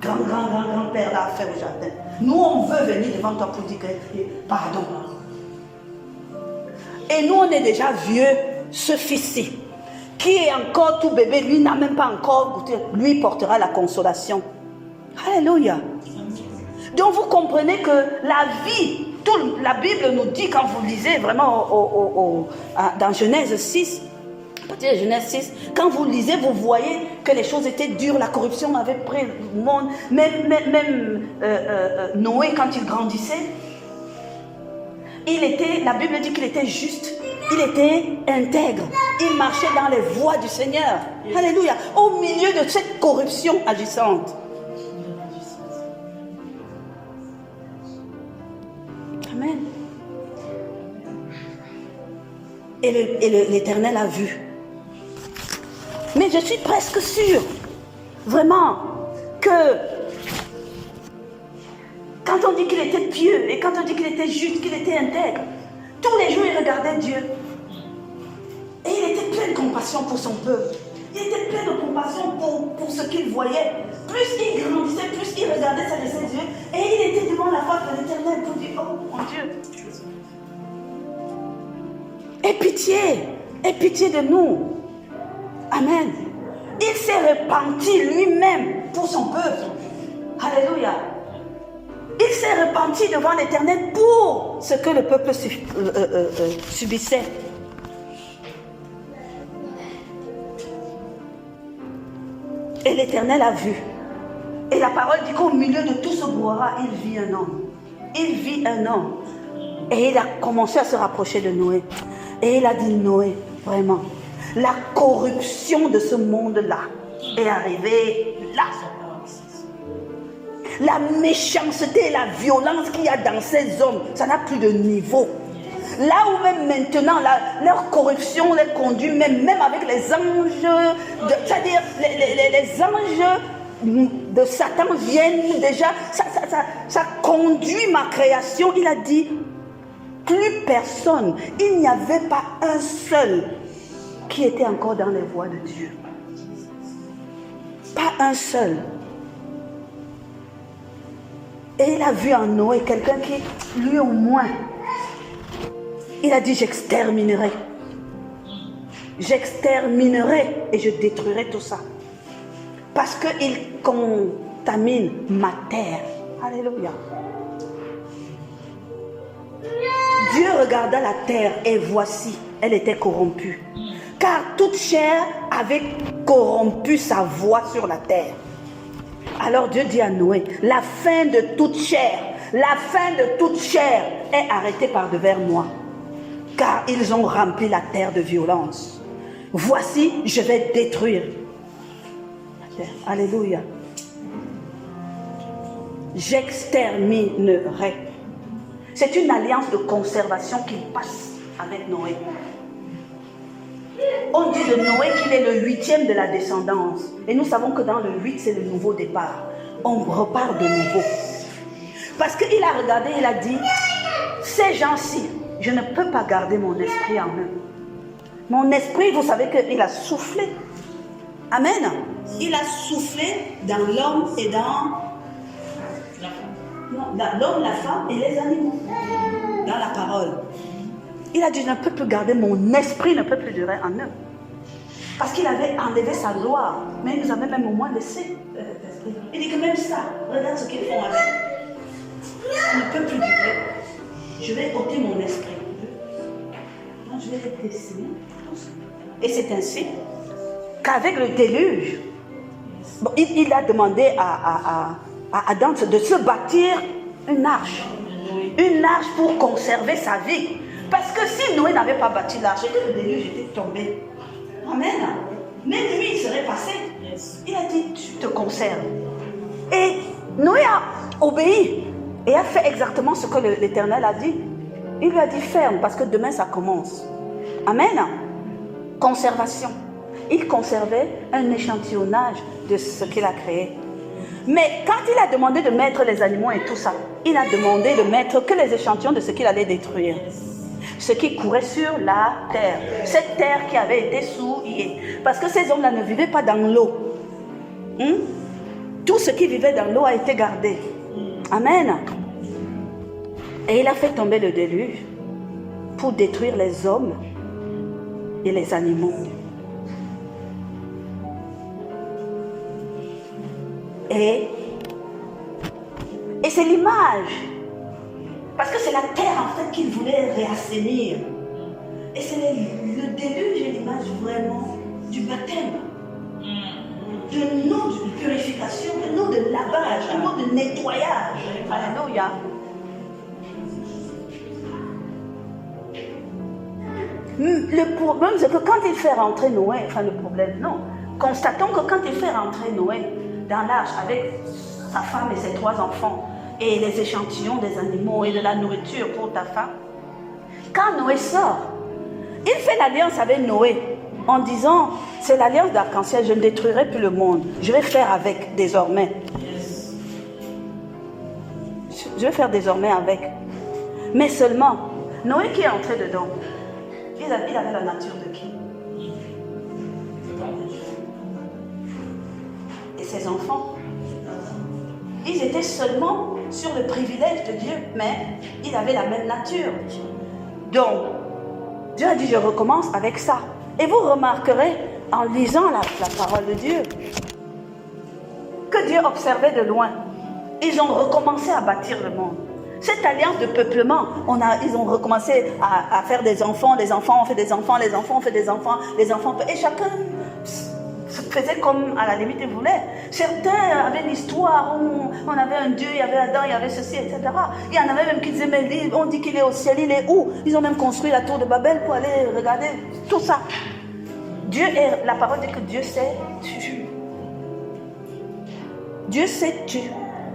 [SPEAKER 2] grand-père là a fait au jardin. Nous, on veut venir devant toi pour dire que pardon. Et nous, on est déjà vieux, ce fils-ci, qui est encore tout bébé, lui n'a même pas encore goûté, lui portera la consolation. Alléluia. Donc vous comprenez que la vie, la Bible nous dit, quand vous lisez vraiment dans Genèse 6, à partir de Genèse 6, quand vous lisez, vous voyez que les choses étaient dures, la corruption avait pris le monde, même Noé, quand il grandissait, la Bible dit qu'il était juste, il était intègre, il marchait dans les voies du Seigneur. Alléluia. Au milieu de cette corruption agissante. Amen. Et l'Éternel a vu. Mais je suis presque sûre, vraiment, que quand on dit qu'il était pieux et quand on dit qu'il était juste, qu'il était intègre, tous les jours il regardait Dieu. Et il était plein de compassion pour son peuple. Il était plein de compassion pour ce qu'il voyait. Plus il grandissait, plus il regardait ça de ses yeux. Et il était devant la face de l'Éternel pour dire, oh mon Dieu. Aie pitié de nous. Amen. Il s'est repenti lui-même pour son peuple. Alléluia. Il s'est repenti devant l'Éternel pour ce que le peuple subissait. Et l'Éternel a vu. Et la parole dit qu'au milieu de tout ce brouhaha, il vit un homme. Il vit un homme. Et il a commencé à se rapprocher de Noé. Et il a dit, Noé, vraiment, la corruption de ce monde-là est arrivée là. La méchanceté et la violence qu'il y a dans ces hommes, ça n'a plus de niveau. Là où même maintenant, leur corruption les conduit, même avec les anges, c'est-à-dire les anges de Satan viennent déjà, ça conduit ma création. Il a dit, plus personne, il n'y avait pas un seul qui était encore dans les voies de Dieu. Pas un seul. Et il a vu en Noé quelqu'un qui, lui au moins, il a dit j'exterminerai. J'exterminerai et je détruirai tout ça. Parce qu'il contamine ma terre. Alléluia. Dieu regarda la terre et voici, elle était corrompue. Car toute chair avait corrompu sa voix sur la terre. Alors Dieu dit à Noé, la fin de toute chair est arrêtée par devers moi. Car ils ont rempli la terre de violence. Voici, je vais détruire la terre. Alléluia. J'exterminerai. C'est une alliance de conservation qu'il passe avec Noé. On dit de Noé qu'il est le 8e de la descendance. Et nous savons que dans le 8, c'est le nouveau départ. On repart de nouveau. Parce qu'il a regardé, il a dit, ces gens-ci, je ne peux pas garder mon esprit en eux. Mon esprit, vous savez qu'il a soufflé. Amen. Il a soufflé dans l'homme et dans l'homme, la femme et les animaux. Dans la parole. Il a dit, je ne peux plus garder mon esprit, ne peut plus durer en eux. Parce qu'il avait enlevé sa gloire. Mais il nous avait même au moins laissé l'esprit. Il dit que même ça, regarde ce qu'ils font avec. Ça ne peut plus durer. Je vais ôter mon esprit. Je vais les dessiner. Et c'est ainsi qu'avec le déluge, bon, il a demandé à Adam de se bâtir une arche. Une arche pour conserver sa vie. Parce que si Noé n'avait pas bâti l'arche, et que le déluge était tombé, amen, même lui il serait passé. Il a dit, tu te conserves. Et Noé a obéi et a fait exactement ce que l'Éternel a dit. Il lui a dit ferme parce que demain ça commence. Amen. Conservation. Il conservait un échantillonnage de ce qu'il a créé. Mais quand il a demandé de mettre les animaux et tout ça, il a demandé de mettre que les échantillons de ce qu'il allait détruire. Ce qui courait sur la terre. Cette terre qui avait été souillée. Parce que ces hommes-là ne vivaient pas dans l'eau. Tout ce qui vivait dans l'eau a été gardé. Amen. Et il a fait tomber le déluge pour détruire les hommes et les animaux. Et c'est l'image. Parce que c'est la terre en fait qu'il voulait réassainir. Et c'est le déluge et l'image vraiment du baptême. De l'eau de purification, de l'eau de lavage, de l'eau de nettoyage. Alléluia. Le problème, c'est que quand il fait rentrer Noé, enfin le problème, non. Constatons que quand il fait rentrer Noé dans l'arche avec sa femme et ses 3 enfants, et les échantillons des animaux et de la nourriture pour ta femme, quand Noé sort, il fait l'alliance avec Noé en disant, c'est l'alliance d'arc-en-ciel, je ne détruirai plus le monde, je vais faire avec désormais. Je vais faire désormais avec. Mais seulement, Noé qui est entré dedans, il avait la nature de qui? Et ses enfants, ils étaient seulement sur le privilège de Dieu, mais ils avaient la même nature. Donc, Dieu a dit, je recommence avec ça. Et vous remarquerez, en lisant la parole de Dieu, que Dieu observait de loin. Ils ont recommencé à bâtir le monde. Cette alliance de peuplement, ils ont recommencé à faire des enfants, les enfants ont fait des enfants, les enfants ont fait des enfants, les enfants... Et chacun se faisait comme à la limite il voulait. Certains avaient l'histoire où on avait un Dieu, il y avait Adam, il y avait ceci, etc. Il y en avait même qui disaient, mais on dit qu'il est au ciel, il est où? Ils ont même construit la tour de Babel pour aller regarder tout ça. Dieu est, la parole dit que Dieu sait tu. Dieu sait tu.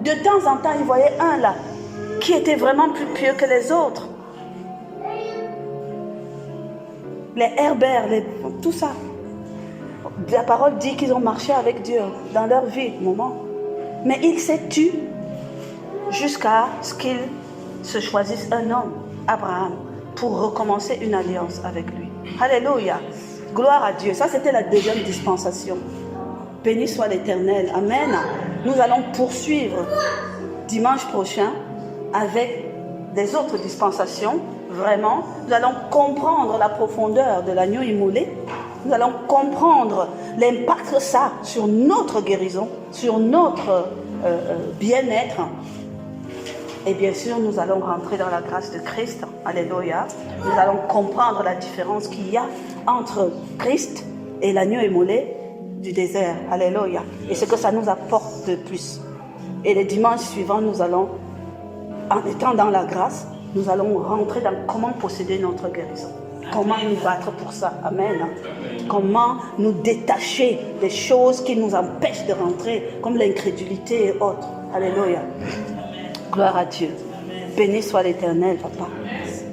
[SPEAKER 2] De temps en temps, il voyait un là, qui était vraiment plus pieux que les autres. Les Herbert, tout ça. La parole dit qu'ils ont marché avec Dieu dans leur vie, moment. Mais il s'est tu jusqu'à ce qu'il se choisisse un homme, Abraham, pour recommencer une alliance avec lui. Alléluia. Gloire à Dieu. Ça, c'était la deuxième dispensation. Béni soit l'Éternel. Amen. Nous allons poursuivre dimanche prochain avec des autres dispensations. Vraiment, nous allons comprendre la profondeur de l'agneau immolé. Nous allons comprendre l'impact que ça a sur notre guérison, sur notre bien-être. Et bien sûr, nous allons rentrer dans la grâce de Christ. Alléluia. Nous allons comprendre la différence qu'il y a entre Christ et l'agneau immolé du désert. Alléluia. Et ce que ça nous apporte de plus. Et les dimanches suivants, nous allons, en étant dans la grâce, nous allons rentrer dans comment posséder notre guérison. Comment nous battre pour ça. Amen. Comment nous détacher des choses qui nous empêchent de rentrer, comme l'incrédulité et autres. Alléluia. Gloire à Dieu. Béni soit l'Éternel, papa.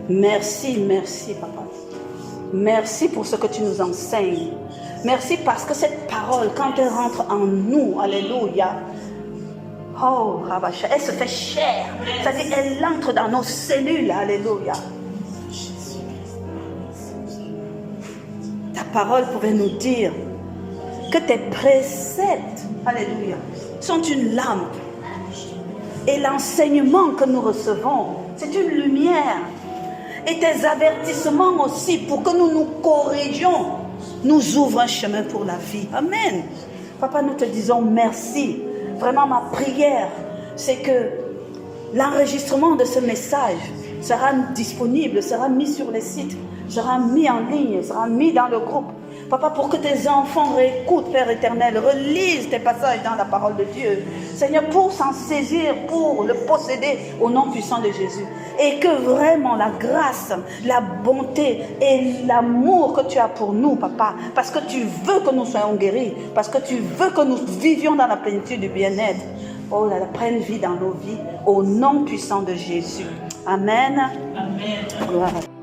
[SPEAKER 2] Merci, merci, papa. Merci pour ce que tu nous enseignes. Merci parce que cette parole, quand elle rentre en nous, alléluia, oh, Rabacha, elle se fait chair. C'est-à-dire, elle entre dans nos cellules, alléluia. Ta parole pouvait nous dire que tes préceptes, alléluia, sont une lampe. Et l'enseignement que nous recevons, c'est une lumière. Et tes avertissements aussi, pour que nous nous corrigions, nous ouvrent un chemin pour la vie. Amen. Papa, nous te disons merci. Vraiment, ma prière, c'est que l'enregistrement de ce message sera disponible, sera mis sur les sites, sera mis en ligne, sera mis dans le groupe. Papa, pour que tes enfants réécoutent, Père éternel, relisent tes passages dans la parole de Dieu. Seigneur, pour s'en saisir, pour le posséder au nom puissant de Jésus. Et que vraiment la grâce, la bonté et l'amour que tu as pour nous, Papa, parce que tu veux que nous soyons guéris, parce que tu veux que nous vivions dans la plénitude du bien-être, oh là là, prenne vie dans nos vies, au nom puissant de Jésus. Amen.
[SPEAKER 1] Amen.
[SPEAKER 2] Gloire à Dieu.